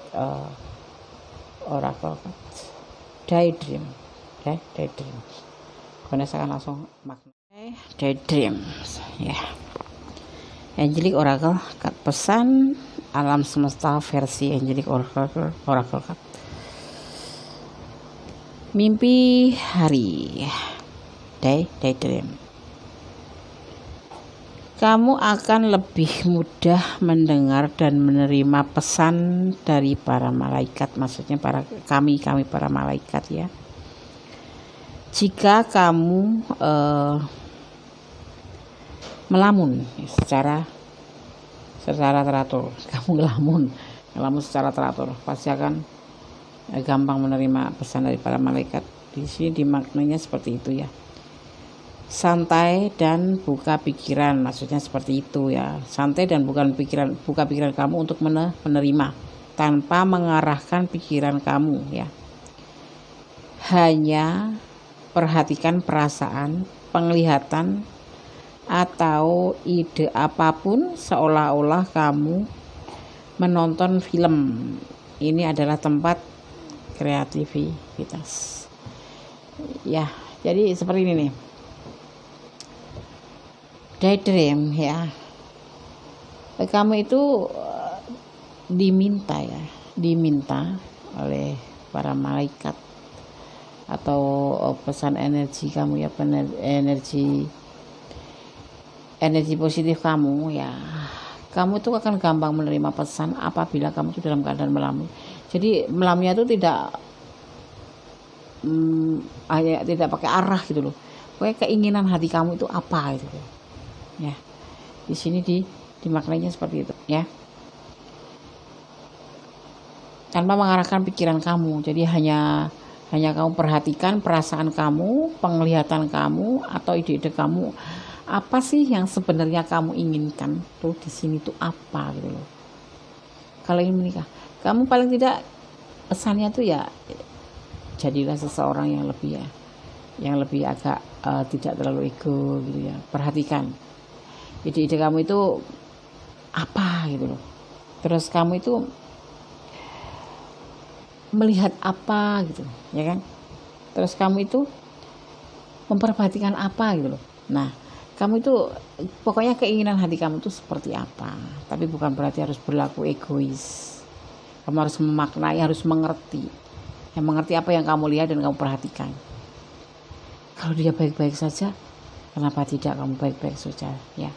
Oracle card. Daydream. Daydream. Gue akan langsung makna. Daydream ya. Angelic Oracle card, pesan alam semesta versi Angelic Oracle card. Mimpi hari. Daydream. Kamu akan lebih mudah mendengar dan menerima pesan dari para malaikat, maksudnya kami para malaikat ya. Jika kamu melamun secara teratur, kamu ngelamun secara teratur, pasti akan gampang menerima pesan dari para malaikat. Di sini dimaknanya seperti itu ya. Santai dan buka pikiran, maksudnya seperti itu ya. Santai dan buka pikiran kamu untuk menerima tanpa mengarahkan pikiran kamu ya. Hanya perhatikan perasaan, penglihatan atau ide apapun seolah-olah kamu menonton film. Ini adalah tempat kreativitas. Ya, jadi seperti ini nih. Daydream ya, kamu itu diminta oleh para malaikat atau pesan energi kamu ya, energi positif kamu ya. Kamu itu akan gampang menerima pesan apabila kamu itu dalam keadaan melamun. Jadi melamnya itu tidak pakai arah gitu loh. Pokoknya keinginan hati kamu itu apa gitu loh. Ya, di sini dimaknainya seperti itu ya, tanpa mengarahkan pikiran kamu. Jadi hanya kamu perhatikan perasaan kamu, penglihatan kamu atau ide-ide kamu. Apa sih yang sebenarnya kamu inginkan tuh di sini tuh apa gitu loh. Kalau ingin menikah, kamu paling tidak pesannya tuh ya jadilah seseorang yang lebih agak tidak terlalu ego gitu ya. Perhatikan ide-ide kamu itu apa gitu loh. Terus kamu itu melihat apa gitu ya kan. Terus kamu itu memperhatikan apa gitu loh. Nah, kamu itu pokoknya keinginan hati kamu itu seperti apa. Tapi bukan berarti harus berlaku egois. Kamu harus memaknai, harus mengerti. Yang mengerti apa yang kamu lihat dan kamu perhatikan. Kalau dia baik-baik saja, kenapa tidak kamu baik-baik saja ya.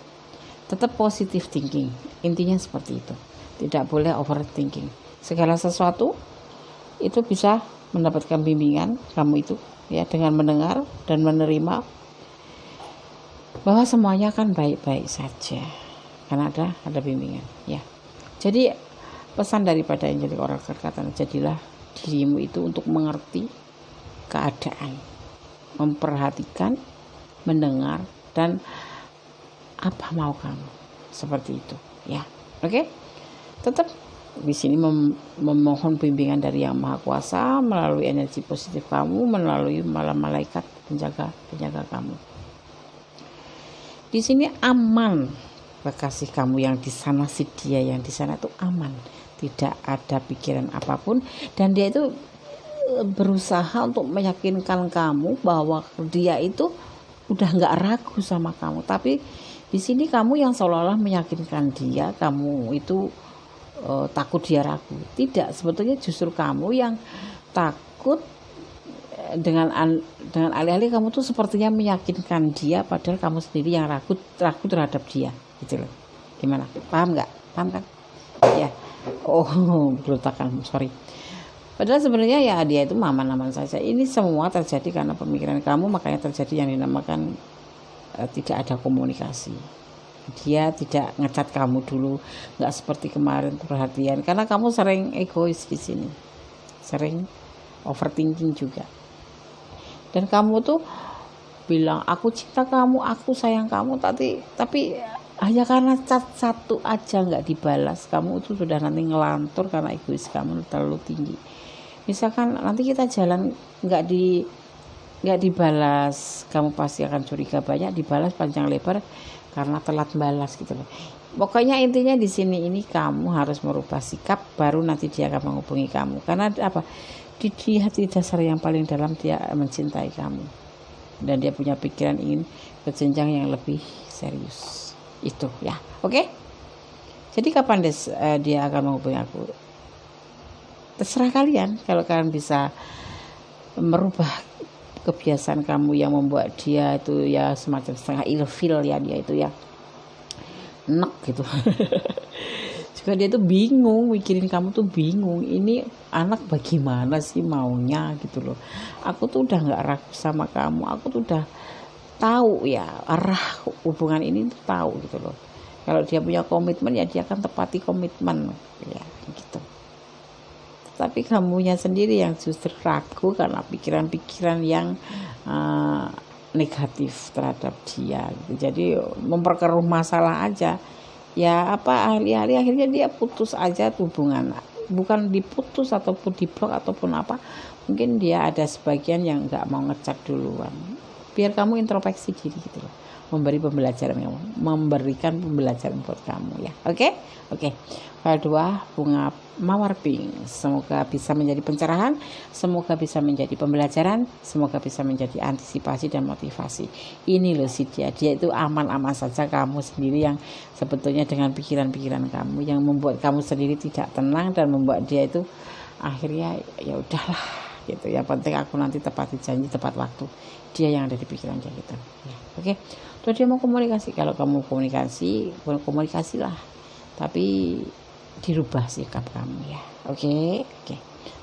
Tetap positive thinking, intinya seperti itu. Tidak boleh overthinking. Segala sesuatu itu bisa mendapatkan bimbingan kamu itu ya, dengan mendengar dan menerima bahwa semuanya akan baik-baik saja karena ada bimbingan ya. Jadi pesan daripada Angelic Oracle kata, jadilah dirimu itu untuk mengerti keadaan, memperhatikan, mendengar dan apa mau kamu, seperti itu ya. Oke, tetap di sini memohon bimbingan dari Yang Maha Kuasa melalui energi positif kamu, melalui malaikat penjaga kamu. Di sini aman, kekasih kamu yang di sana, si dia yang di sana itu aman, tidak ada pikiran apapun, dan dia itu berusaha untuk meyakinkan kamu bahwa dia itu udah nggak ragu sama kamu. Tapi di sini kamu yang seolah-olah meyakinkan dia, kamu itu takut dia ragu. Tidak, sebetulnya justru kamu yang takut dengan alih-alih kamu tuh sepertinya meyakinkan dia, padahal kamu sendiri yang ragu terhadap dia, gitu loh. Gimana? Paham nggak? Paham kan? Ya. Oh, berontakan, sorry. Padahal sebenarnya ya dia itu aman-aman saja. Ini semua terjadi karena pemikiran kamu, makanya terjadi yang dinamakan tidak ada komunikasi dia tidak ngecat kamu dulu, nggak seperti kemarin perhatian, karena kamu sering egois di sini, sering overthinking juga. Dan kamu tuh bilang aku cinta kamu, aku sayang kamu, tapi hanya karena cat satu aja nggak dibalas, kamu itu sudah nanti ngelantur karena egois kamu terlalu tinggi. Misalkan nanti kita jalan nggak dibalas, kamu pasti akan curiga banyak, dibalas panjang lebar karena telat balas gitu loh. Pokoknya intinya di sini ini kamu harus merubah sikap, baru nanti dia akan menghubungi kamu. Karena apa? Di hati dasar yang paling dalam dia mencintai kamu, dan dia punya pikiran ingin ke jenjang yang lebih serius. Itu ya, oke? Jadi kapan dia akan menghubungi aku? Terserah kalian. Kalau kalian bisa merubah kebiasaan kamu yang membuat dia itu ya semacam setengah ilfil ya, dia itu ya enak gitu. Juga dia tuh bingung, mikirin kamu tuh bingung, ini anak bagaimana sih maunya gitu loh. Aku tuh udah nggak ragu sama kamu, aku tuh udah tahu ya arah hubungan ini tuh tahu gitu loh. Kalau dia punya komitmen ya dia akan tepati komitmen ya gitu. Tapi kamunya sendiri yang justru ragu karena pikiran-pikiran yang negatif terhadap dia gitu. Jadi memperkeruh masalah aja. Ya apa ahli-ahli akhirnya dia putus aja hubungan, bukan diputus ataupun diblok ataupun apa, mungkin dia ada sebagian yang nggak mau ngecek duluan, biar kamu introspeksi diri gitu loh, memberikan pembelajaran buat kamu ya. Oke. File 2 bunga mawar pink, semoga bisa menjadi pencerahan, semoga bisa menjadi pembelajaran, semoga bisa menjadi antisipasi dan motivasi. Ini loh sih dia itu aman-aman saja, kamu sendiri yang sebetulnya dengan pikiran-pikiran kamu yang membuat kamu sendiri tidak tenang dan membuat dia itu akhirnya ya udahlah gitu. Yang penting aku nanti tepati janji tepat waktu. Dia yang ada di pikiran dia gitu ya. Oke. Terus dia mau komunikasi, kalau kamu komunikasilah, tapi dirubah sikap kamu ya. Oke.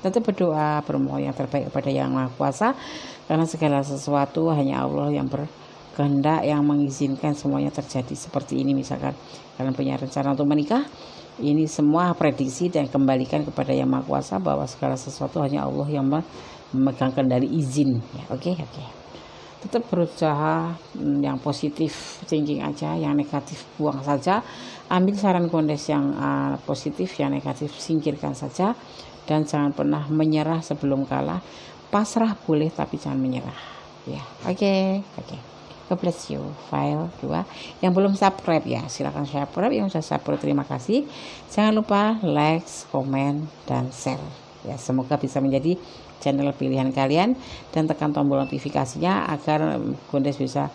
Tetap berdoa, bermohon yang terbaik kepada Yang Maha Kuasa, karena segala sesuatu hanya Allah yang berkehendak, yang mengizinkan semuanya terjadi seperti ini. Misalkan kalian punya rencana untuk menikah, ini semua prediksi dan kembalikan kepada Yang Maha Kuasa, bahwa segala sesuatu hanya Allah yang memegang kendali izin ya. Oke. Tetap berusaha yang positif thinking aja, yang negatif buang saja. Ambil saran Kondes yang positif, yang negatif singkirkan saja, dan jangan pernah menyerah sebelum kalah. Pasrah boleh tapi jangan menyerah ya. Oke. God bless you. File 2 yang belum subscribe ya silakan subscribe, yang sudah subscribe terima kasih. Jangan lupa like, komen, dan share ya. Semoga bisa menjadi channel pilihan kalian, dan tekan tombol notifikasinya agar Kondes bisa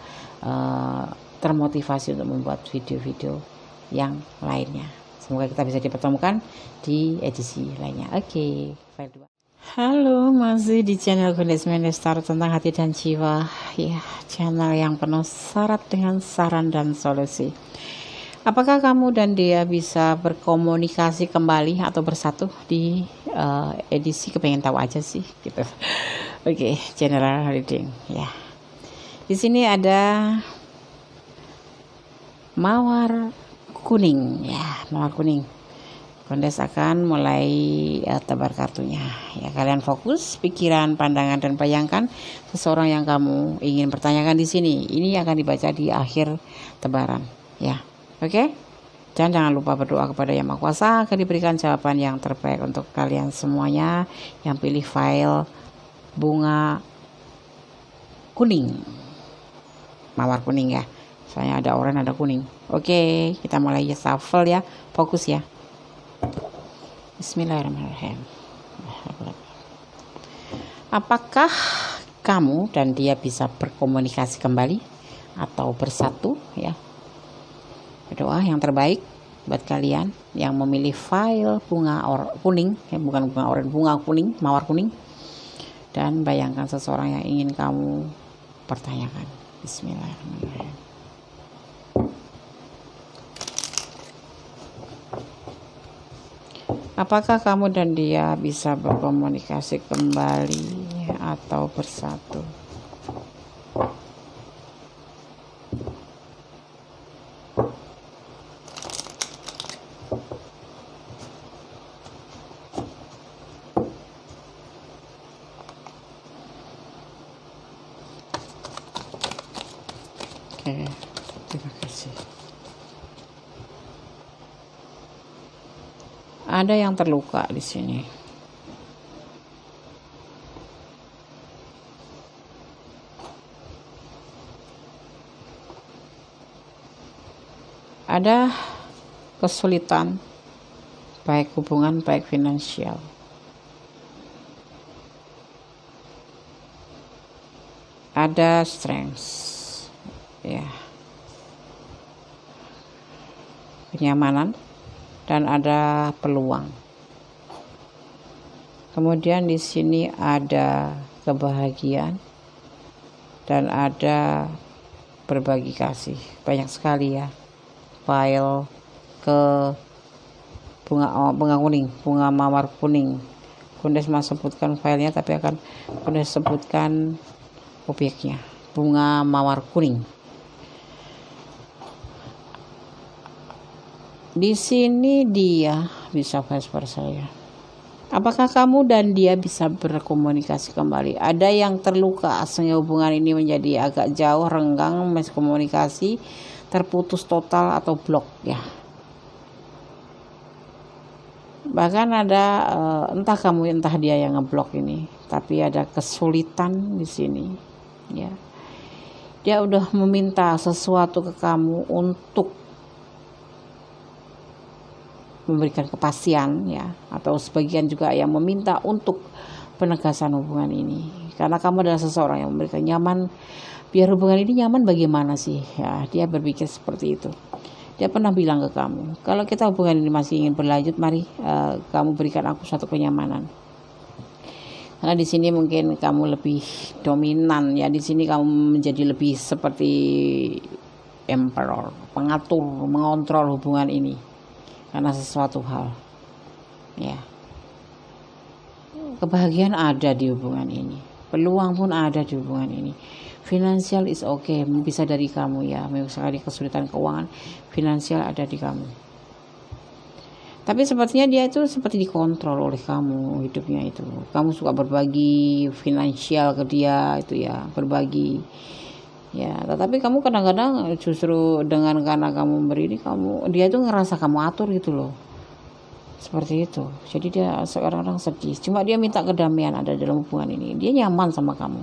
termotivasi untuk membuat video-video yang lainnya. Semoga kita bisa dipertemukan di edisi lainnya. Oke. File 2. Halo, masih di channel Kondes Mendestar tentang hati dan jiwa ya, channel yang penuh syarat dengan saran dan solusi. Apakah kamu dan dia bisa berkomunikasi kembali atau bersatu di edisi kepengen tahu aja sih gitu. Oke, general reading ya. Di sini ada mawar kuning ya, mawar kuning. Kondes akan mulai tebar kartunya ya. Kalian fokus pikiran, pandangan, dan bayangkan seseorang yang kamu ingin pertanyakan di sini. Ini akan dibaca di akhir tebaran ya. Oke. Jangan lupa berdoa kepada Yang Maha Kuasa agar diberikan jawaban yang terbaik untuk kalian semuanya yang pilih file bunga kuning, mawar kuning ya. Soalnya ada oranye ada kuning. Oke, kita mulai ya, shuffle ya, fokus ya. Bismillahirrahmanirrahim. Apakah kamu dan dia bisa berkomunikasi kembali atau bersatu ya? Doa yang terbaik buat kalian yang memilih file bunga kuning ya, bukan bunga oranye, bunga kuning, mawar kuning, dan bayangkan seseorang yang ingin kamu pertanyakan. Bismillahirrahmanirrahim. Apakah kamu dan dia bisa berkomunikasi kembali atau bersatu? Oke, terima kasih. Ada yang terluka di sini. Ada kesulitan, baik hubungan, baik finansial. Ada strength, ya, kenyamanan, dan ada peluang. Kemudian di sini ada kebahagiaan dan ada berbagi kasih. Banyak sekali ya file ke bunga kuning, bunga mawar kuning. Bunda cuma sebutkan filenya, tapi akan Bunda sebutkan objeknya, bunga mawar kuning. Di sini dia bisa vice versa ya. Apakah kamu dan dia bisa berkomunikasi kembali? Ada yang terluka sehingga hubungan ini menjadi agak jauh, renggang, miskomunikasi, terputus total atau blok ya. Bahkan ada entah kamu entah dia yang ngeblok ini, tapi ada kesulitan di sini ya. Dia udah meminta sesuatu ke kamu untuk memberikan kepastian ya, atau sebagian juga yang meminta untuk penegasan hubungan ini, karena kamu adalah seseorang yang memberikan nyaman. Biar hubungan ini nyaman bagaimana sih ya, dia berpikir seperti itu. Dia pernah bilang ke kamu, kalau kita hubungan ini masih ingin berlanjut, mari kamu berikan aku suatu kenyamanan. Karena di sini mungkin kamu lebih dominan ya, di sini kamu menjadi lebih seperti emperor, pengatur, mengontrol hubungan ini karena sesuatu hal. Ya. Kebahagiaan ada di hubungan ini, peluang pun ada di hubungan ini. Finansial is okay, bisa dari kamu ya. Misalnya kesulitan keuangan, finansial ada di kamu. Tapi sepertinya dia itu seperti dikontrol oleh kamu hidupnya itu. Kamu suka berbagi finansial ke dia itu ya, berbagi. Ya, tetapi kamu kadang-kadang justru dengan karena kamu beri ini, dia itu ngerasa kamu atur gitu loh. Seperti itu. Jadi dia sekarang sedih. Cuma dia minta kedamaian ada dalam hubungan ini. Dia nyaman sama kamu.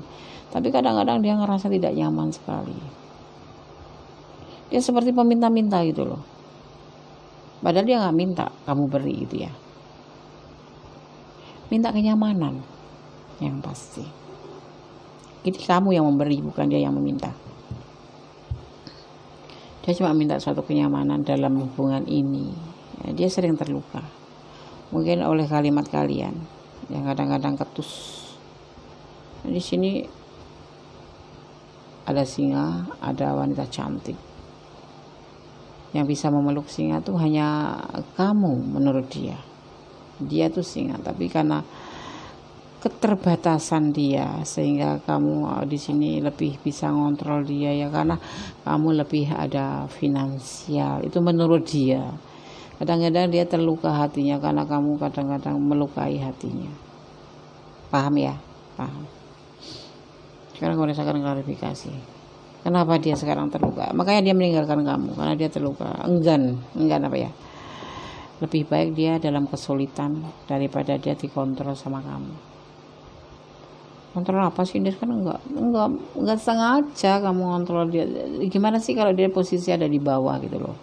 Tapi kadang-kadang dia ngerasa tidak nyaman sekali. Dia seperti peminta-minta gitu loh. Padahal dia gak minta kamu beri gitu ya. Minta kenyamanan yang pasti. Jadi kamu yang memberi, bukan dia yang meminta. Dia cuma minta suatu kenyamanan dalam hubungan ini. Ya, dia sering terluka. Mungkin oleh kalimat kalian yang kadang-kadang ketus. Di sini ada singa, ada wanita cantik. Yang bisa memeluk singa tuh hanya kamu menurut dia. Dia tuh singa, tapi karena keterbatasan dia sehingga kamu di sini lebih bisa ngontrol dia ya, karena kamu lebih ada finansial. Itu menurut dia. Kadang-kadang dia terluka hatinya karena kamu kadang-kadang melukai hatinya. Paham ya? Paham. Sekarang aku rasakan klarifikasi. Kenapa dia sekarang terluka? Makanya dia meninggalkan kamu karena dia terluka. Enggan apa ya? Lebih baik dia dalam kesulitan daripada dia dikontrol sama kamu. Kontrol apa sih? Dia kan enggak sengaja kamu kontrol dia. Gimana sih kalau dia posisi ada di bawah gitu loh?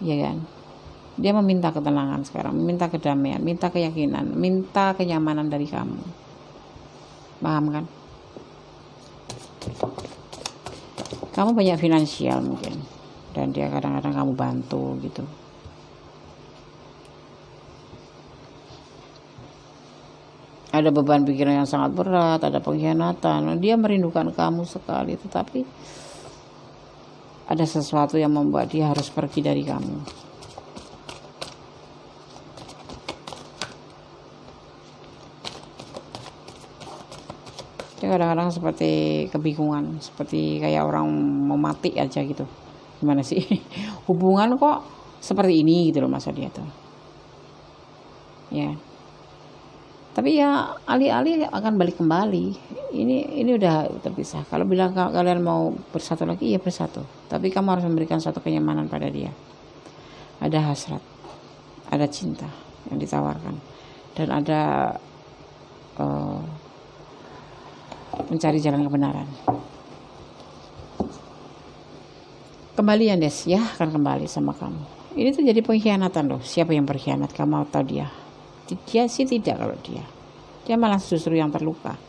Iya kan? Dia meminta ketenangan sekarang, meminta kedamaian, minta keyakinan, minta kenyamanan dari kamu. Paham kan? Kamu banyak finansial mungkin, dan dia kadang-kadang kamu bantu gitu. Ada beban pikiran yang sangat berat, ada pengkhianatan. Dia merindukan kamu sekali, tetapi ada sesuatu yang membuat dia harus pergi dari kamu. Dia kadang-kadang seperti kebingungan, seperti kayak orang mau mati aja gitu. Gimana sih hubungan kok seperti ini gitu loh, masa dia tuh ya. Tapi ya alih-alih akan balik kembali ini udah terpisah. Kalau bilang kalian mau bersatu lagi, iya bersatu, tapi kamu harus memberikan suatu kenyamanan pada dia. Ada hasrat, ada cinta yang ditawarkan, dan ada mencari jalan kebenaran. Kembali ya Des, ya akan kembali sama kamu. Ini tuh jadi pengkhianatan loh. Siapa yang berkhianat, kamu atau dia? Dia sih tidak. Kalau dia malah justru yang terluka.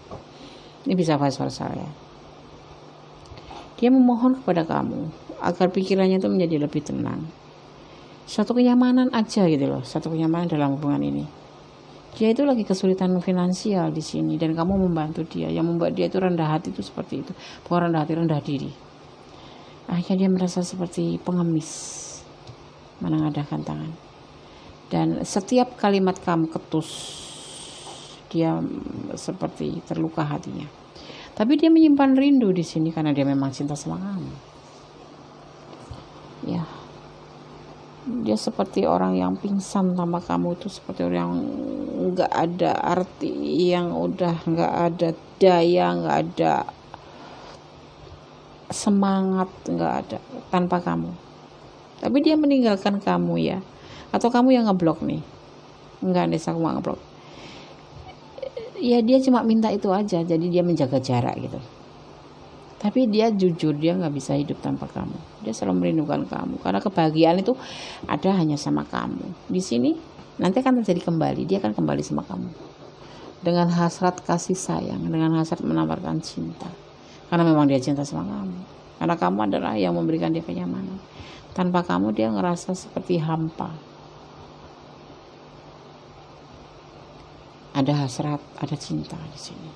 Ini bisa vice versa ya. Dia memohon kepada kamu agar pikirannya itu menjadi lebih tenang. Suatu kenyamanan aja gitu loh, suatu kenyamanan dalam hubungan ini. Dia itu lagi kesulitan finansial di sini dan kamu membantu dia. Yang membuat dia itu rendah hati itu seperti itu. Bukan rendah hati, rendah diri. Akhirnya dia merasa seperti pengemis menengadahkan tangan. Dan setiap kalimat kamu ketus, dia seperti terluka hatinya. Tapi dia menyimpan rindu di sini karena dia memang cinta sama kamu. Ya. Dia seperti orang yang pingsan sama kamu, itu seperti orang yang nggak ada arti, yang udah nggak ada daya, nggak ada semangat, nggak ada tanpa kamu. Tapi dia meninggalkan kamu ya, atau kamu yang ngeblok nih? Enggak, Des, aku nggak ngeblok. Ya dia cuma minta itu aja, jadi dia menjaga jarak gitu. Tapi dia jujur, dia nggak bisa hidup tanpa kamu. Dia selalu merindukan kamu karena kebahagiaan itu ada hanya sama kamu. Di sini nanti akan terjadi kembali, dia akan kembali sama kamu dengan hasrat kasih sayang, dengan hasrat menawarkan cinta. Karena memang dia cinta sama kamu. Karena kamu adalah yang memberikan dia kenyamanan. Tanpa kamu dia ngerasa seperti hampa. Ada hasrat, ada cinta di sini.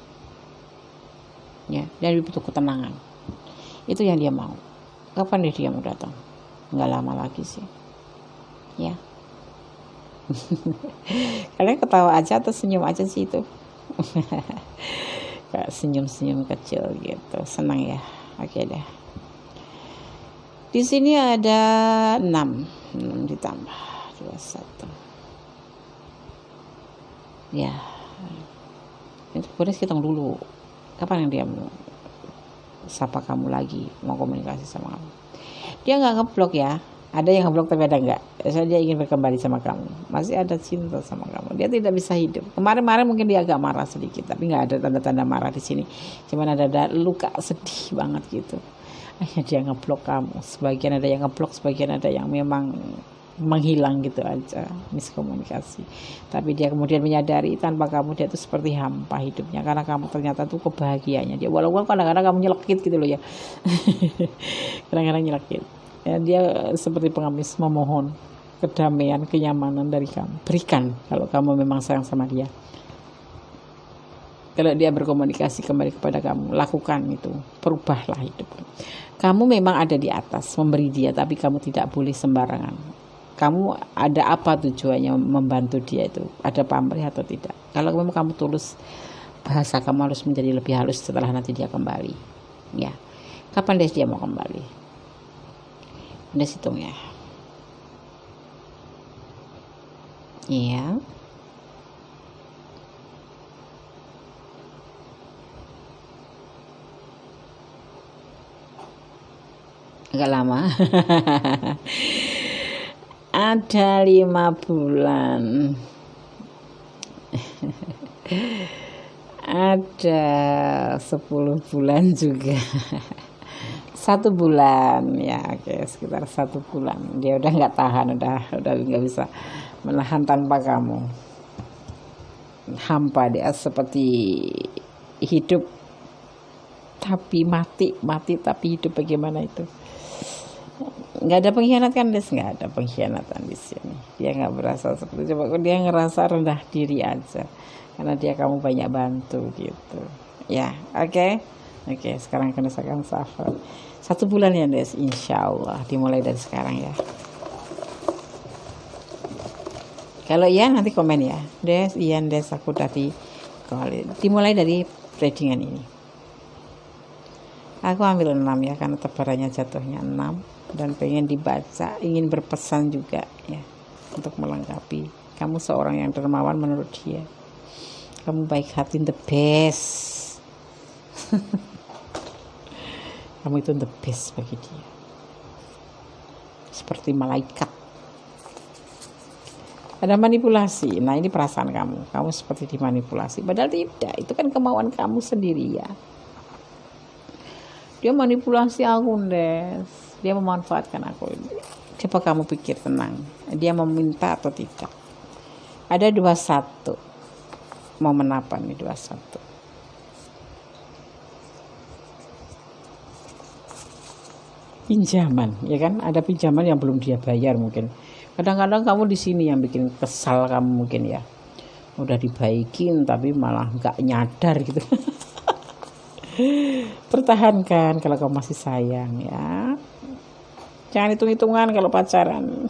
Ya, dia butuh ketenangan. Itu yang dia mau. Kapan dia mau datang? Nggak lama lagi sih. Ya. Kalian ketawa aja atau senyum aja sih itu? Kayak senyum-senyum kecil gitu. Senang ya. Oke deh. Di sini ada 6 ditambah 21. Ya. Boleh hitung dulu. Kapan yang dia mau sapa kamu lagi, mau komunikasi sama kamu? Dia nggak ngeblok ya, ada yang ngeblok tapi ada nggak. Biasanya dia ingin kembali sama kamu, masih ada cinta sama kamu. Dia tidak bisa hidup. Kemarin mungkin dia agak marah sedikit, tapi nggak ada tanda-tanda marah di sini. Cuman ada luka sedih banget gitu. Akhirnya dia ngeblok kamu. Sebagian ada yang ngeblok, sebagian ada yang memang menghilang gitu aja, miskomunikasi. Tapi dia kemudian menyadari tanpa kamu dia itu seperti hampa hidupnya, karena kamu ternyata tuh kebahagiaannya dia. Walaupun kadang-kadang kamu nyelekit gitu loh ya. Kadang-kadang nyelekit ya, dia seperti pengemis memohon kedamaian, kenyamanan dari kamu. Berikan kalau kamu memang sayang sama dia. Kalau dia berkomunikasi kembali kepada kamu, lakukan itu, perubahlah hidup kamu. Memang ada di atas memberi dia, tapi kamu tidak boleh sembarangan. Kamu ada apa tujuannya membantu dia itu? Ada pamrih atau tidak? Kalau memang kamu tulus, bahasa kamu harus menjadi lebih halus setelah nanti dia kembali. Ya, kapan dia mau kembali? Udah hitung ya. Iya. Agak lama. Ada 5 bulan. Ada 10 bulan juga. 1 bulan ya, oke, sekitar 1 bulan. Dia udah nggak tahan, udah nggak bisa menahan tanpa kamu. Hampa dia, seperti hidup tapi mati tapi hidup. Bagaimana itu? Nggak ada pengkhianat kan, Des? Nggak ada pengkhianatan di sini. Dia nggak berasa seperti, coba dia ngerasa rendah diri aja karena dia kamu banyak bantu gitu ya. Oke, sekarang akan saya safar 1 bulan ya, Des, insya Allah dimulai dari sekarang ya. Kalau iya nanti komen ya, Des. Iya, Des, aku tadi dimulai dari readingan ini. Aku ambil 6 ya, karena tebarannya jatuhnya 6 dan pengen dibaca, ingin berpesan juga ya, untuk melengkapi. Kamu seorang yang dermawan menurut dia, kamu baik hati, the best Kamu itu the best bagi dia, seperti malaikat. Ada manipulasi. Nah, ini perasaan kamu seperti dimanipulasi, padahal tidak. Itu kan kemauan kamu sendiri ya. Dia manipulasi aku, Des. Dia memanfaatkan aku. Coba kamu pikir tenang, dia meminta atau tidak. Ada 21. Momen apa nih 21? Pinjaman, ya kan? Ada pinjaman yang belum dia bayar mungkin. Kadang-kadang kamu di sini yang bikin kesal kamu mungkin ya. Udah dibaikin tapi malah nggak nyadar gitu. Pertahankan kalau kamu masih sayang ya. Jangan hitung-hitungan kalau pacaran.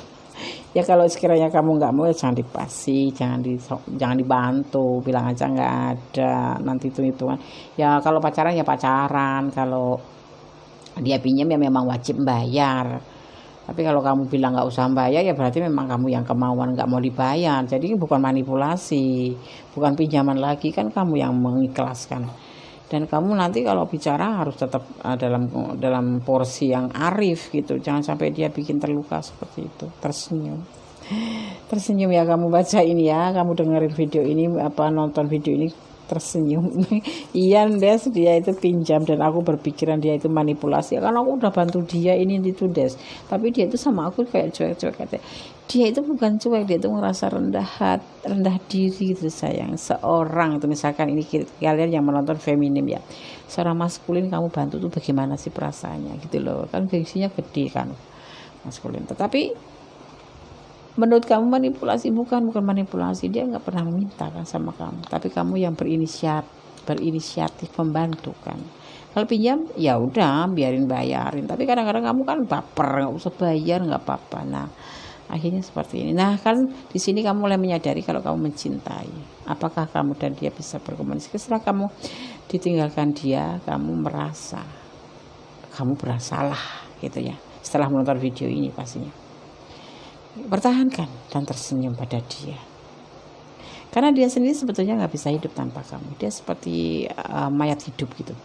Ya kalau sekiranya kamu nggak mau ya jangan dipasi, jangan dibantu, bilang aja nggak ada. Nanti hitung-hitungan. Ya kalau pacaran ya pacaran, kalau dia pinjam ya memang wajib bayar. Tapi kalau kamu bilang nggak usah bayar ya berarti memang kamu yang kemauan nggak mau dibayar. Jadi bukan manipulasi, bukan pinjaman lagi, kan kamu yang mengikhlaskan. Dan kamu nanti kalau bicara harus tetap dalam porsi yang arif gitu. Jangan sampai dia bikin terluka seperti itu. Tersenyum ya kamu baca ini ya, kamu dengerin video ini, nonton video ini tersenyum. Iya, Des, dia itu pinjam dan aku berpikiran dia itu manipulasi karena aku udah bantu dia ini itu, Des. Tapi dia itu sama aku kayak cuek-cuek katanya. Dia itu bukan cuek, dia itu ngerasa rendah diri gitu sayang. Seorang itu misalkan ini kalian yang menonton feminim ya, seorang maskulin kamu bantu tuh bagaimana sih perasaannya gitu loh, kan gengsinya gede kan maskulin. Tetapi menurut kamu manipulasi? Bukan manipulasi, dia nggak pernah meminta kan sama kamu, tapi kamu yang berinisiatif membantu kan. Kalau pinjam ya udah biarin bayarin, tapi kadang-kadang kamu kan baper, nggak usah bayar nggak apa-apa. Nah akhirnya seperti ini. Nah kan di sini kamu mulai menyadari kalau kamu mencintai. Apakah kamu dan dia bisa berkomunikasi? Setelah kamu ditinggalkan dia, kamu merasa kamu bersalah gitu ya. Setelah menonton video ini pastinya pertahankan dan tersenyum pada dia, karena dia sendiri sebetulnya nggak bisa hidup tanpa kamu. Dia seperti mayat hidup gitu,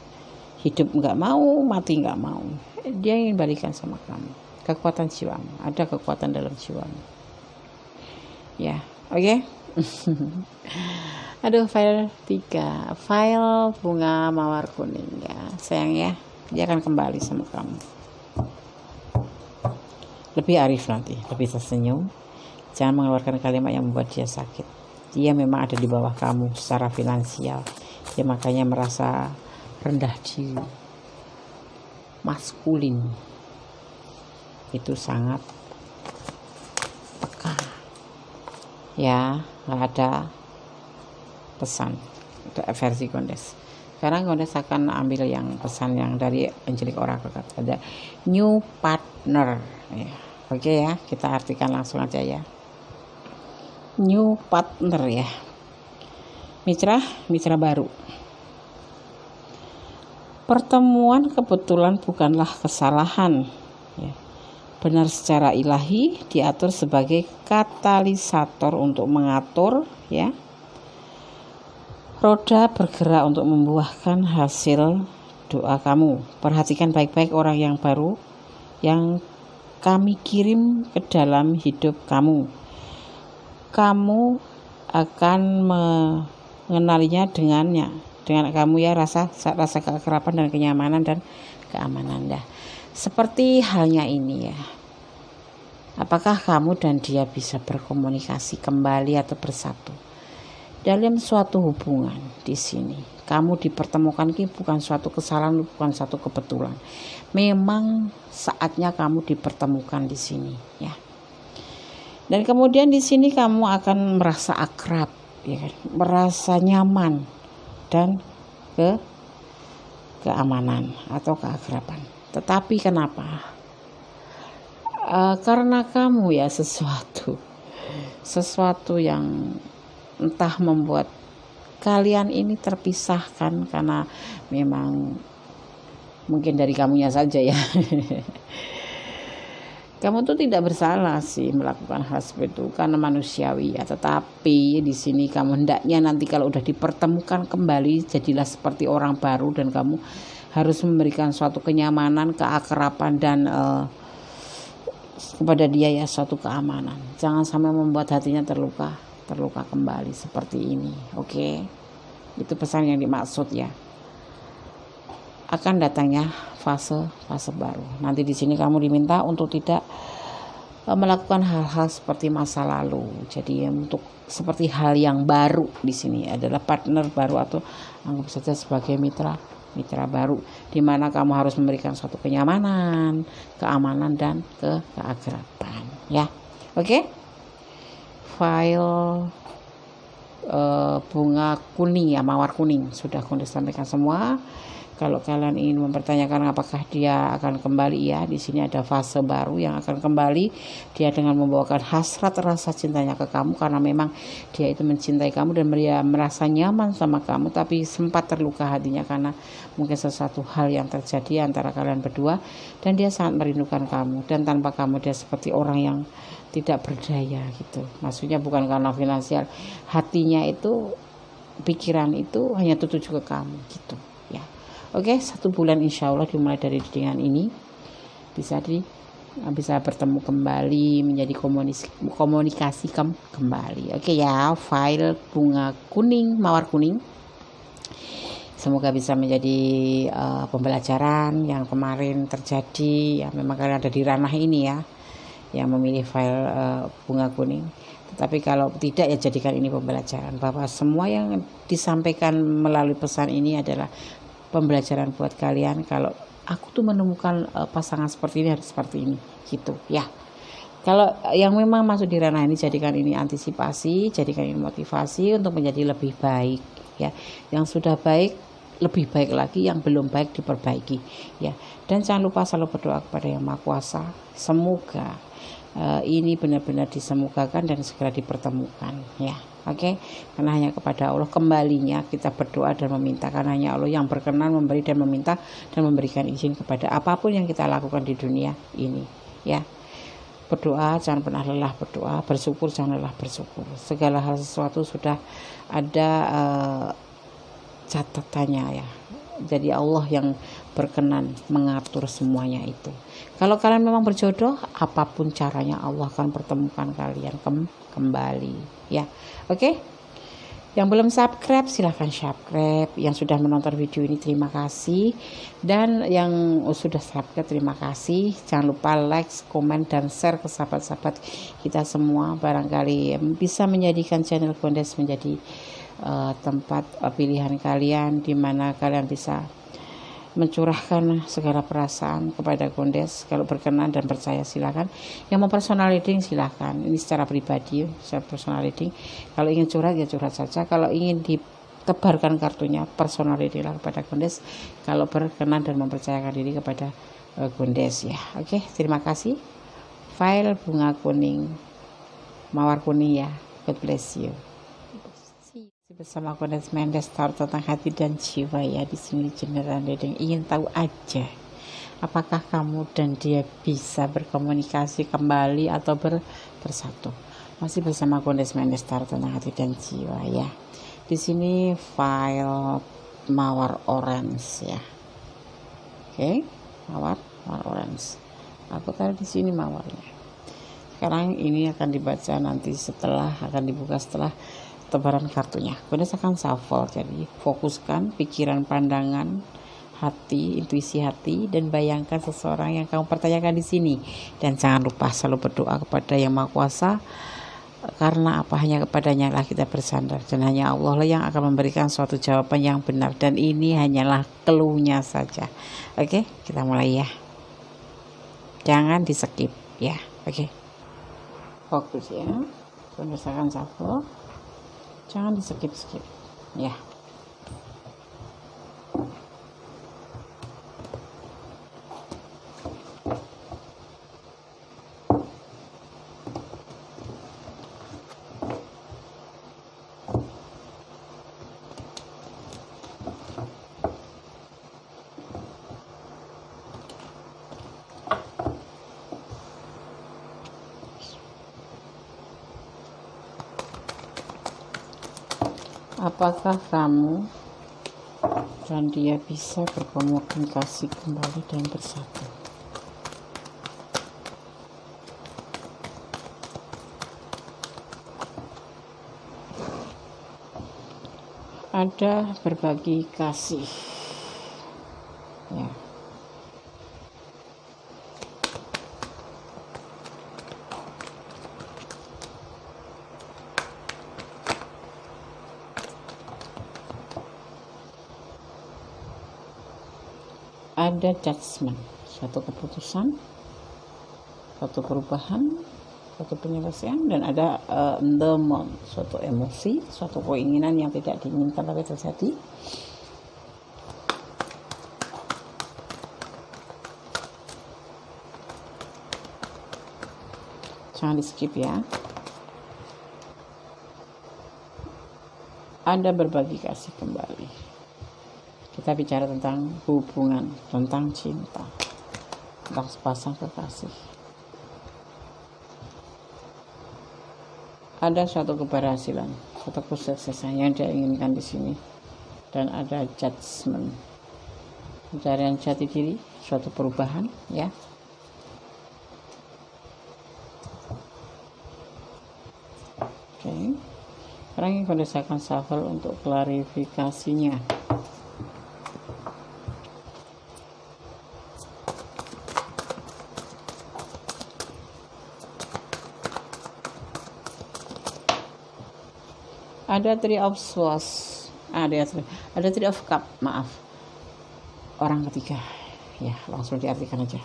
hidup nggak mau, mati nggak mau. Dia ingin balikan sama kamu. Kekuatan jiwamu, ada kekuatan dalam jiwamu ya. Oke. Aduh, file 3, file bunga mawar kuning ya sayang ya. Dia akan kembali sama kamu, lebih arif nanti, lebih tersenyum. Jangan mengeluarkan kalimat yang membuat dia sakit. Dia memang ada di bawah kamu secara finansial. Dia makanya merasa rendah diri. Maskulin itu sangat peka. Ya, nggak ada pesan versi Gondes. Sekarang Gondes akan ambil yang pesan yang dari Angelic Oracle. Ada new partner ya. Oke ya, kita artikan langsung aja ya. New partner ya, mitra baru. Pertemuan kebetulan bukanlah kesalahan ya. Benar secara ilahi diatur sebagai katalisator untuk mengatur ya, roda bergerak untuk membuahkan hasil doa kamu. Perhatikan baik-baik orang yang baru yang kami kirim ke dalam hidup kamu. Kamu akan mengenalinya dengan kamu ya, rasa keakraban dan kenyamanan dan keamanan dah. Seperti halnya ini ya. Apakah kamu dan dia bisa berkomunikasi kembali atau bersatu dalam suatu hubungan? Di sini kamu dipertemukan ini bukan suatu kesalahan, bukan suatu kebetulan. Memang saatnya kamu dipertemukan di sini ya. Dan kemudian di sini kamu akan merasa akrab ya kan? Merasa nyaman dan keamanan atau keakraban. Tetapi kenapa? Karena kamu ya sesuatu yang entah membuat kalian ini terpisahkan, karena memang mungkin dari kamunya saja ya. Kamu tuh tidak bersalah sih melakukan hal seperti itu karena manusiawi ya. Tetapi di sini kamu hendaknya nanti kalau udah dipertemukan kembali jadilah seperti orang baru, dan kamu harus memberikan suatu kenyamanan, keakraban, dan kepada dia ya suatu keamanan. Jangan sampai membuat hatinya terluka kembali seperti ini. Oke. Itu pesan yang dimaksud ya. Akan datangnya fase baru. Nanti di sini kamu diminta untuk tidak melakukan hal-hal seperti masa lalu. Jadi untuk seperti hal yang baru di sini adalah partner baru, atau anggap saja sebagai mitra baru, di mana kamu harus memberikan suatu kenyamanan, keamanan, dan keakraban ya. Oke. File bunga kuning ya, mawar kuning sudah aku sampaikan semua. Kalau kalian ingin mempertanyakan apakah dia akan kembali ya, di sini ada fase baru yang akan kembali. Dia dengan membawakan hasrat rasa cintanya ke kamu, karena memang dia itu mencintai kamu dan dia merasa nyaman sama kamu, tapi sempat terluka hatinya karena mungkin sesuatu hal yang terjadi antara kalian berdua, dan dia sangat merindukan kamu, dan tanpa kamu dia seperti orang yang tidak berdaya gitu. Maksudnya bukan karena finansial, hatinya itu, pikiran itu hanya tertuju ke kamu gitu ya. Oke, 1 bulan insya Allah dimulai dari dengan ini bisa bertemu kembali, menjadi komunikasi kembali. Oke ya, file bunga kuning, mawar kuning. Semoga bisa menjadi pembelajaran yang kemarin terjadi ya. Memang kalian ada di ranah ini ya, yang memilih file bunga kuning. Tetapi kalau tidak ya jadikan ini pembelajaran, bahwa semua yang disampaikan melalui pesan ini adalah pembelajaran buat kalian. Kalau aku tuh menemukan pasangan seperti ini harus seperti ini gitu ya. Kalau yang memang masuk di ranah ini, jadikan ini antisipasi, jadikan ini motivasi untuk menjadi lebih baik ya. Yang sudah baik lebih baik lagi, yang belum baik diperbaiki ya. Dan jangan lupa selalu berdoa kepada Yang Maha Kuasa, semoga ini benar-benar disemogakan dan segera dipertemukan ya. Oke, karena hanya kepada Allah kembalinya kita berdoa dan meminta, karena hanya Allah yang berkenan memberi dan meminta dan memberikan izin kepada apapun yang kita lakukan di dunia ini ya. Berdoa jangan pernah lelah berdoa, bersyukur jangan lelah bersyukur. Segala hal sesuatu sudah ada catatannya ya. Jadi Allah yang berkenan mengatur semuanya itu. Kalau kalian memang berjodoh, apapun caranya Allah akan pertemukan kalian kembali ya. Oke. Yang belum subscribe silahkan subscribe. Yang sudah menonton video ini terima kasih, dan yang sudah subscribe terima kasih. Jangan lupa like, komen, dan share ke sahabat-sahabat kita semua. Barangkali bisa menjadikan channel Gondes menjadi tempat pilihan kalian, di mana kalian bisa mencurahkan segala perasaan kepada Gondes. Kalau berkenan dan percaya silakan. Yang mau personal reading silakan, ini secara pribadi, secara personal reading. Kalau ingin curhat ya curhat saja. Kalau ingin ditebarkan kartunya, personal reading lah kepada Gondes. Kalau berkenan dan mempercayakan diri kepada Gondes ya. Oke, terima kasih. File bunga kuning, mawar kuning ya. God bless you. Bersama Gondes Mendes, tahu tentang hati dan jiwa ya. Di sini general reading, ingin tahu aja apakah kamu dan dia bisa berkomunikasi kembali atau bersatu. Masih bersama Gondes Mendes, tahu tentang hati dan jiwa ya. Di sini file mawar orange ya. Oke, mawar orange. Aku taruh di sini mawarnya. Sekarang ini akan dibaca nanti akan dibuka setelah tebaran kartunya. Gondes akan shuffle, jadi fokuskan pikiran, pandangan, hati, intuisi hati, dan bayangkan seseorang yang kamu pertanyakan di sini. Dan jangan lupa selalu berdoa kepada Yang Maha Kuasa, karena apa, hanya kepadanya lah kita bersandar, dan hanya Allah lah yang akan memberikan suatu jawaban yang benar, dan ini hanyalah clue-nya saja. Oke, kita mulai ya. Jangan di skip ya. Oke, fokus ya. Gondes akan shuffle. Jangan di skip ya. Apakah kamu dan dia bisa berkomunikasi kembali dan bersatu? Ada berbagi kasih, ya. Ada judgment, suatu keputusan, suatu perubahan, suatu penyelesaian, dan ada demon, suatu emosi, suatu keinginan yang tidak diinginkan tapi terjadi. Jangan di skip ya. Ada berbagi kasih kembali. Kita bicara tentang hubungan, tentang cinta, tentang sepasang kekasih. Ada suatu keberhasilan, suatu kesuksesan yang dia inginkan di sini, dan ada judgment, pencarian jati diri, suatu perubahan, ya. Oke. Sekarang ini saya akan shuffle untuk klarifikasinya. Ada Three of Swords, ada Three of Cup, maaf, orang ketiga, ya langsung diartikan aja.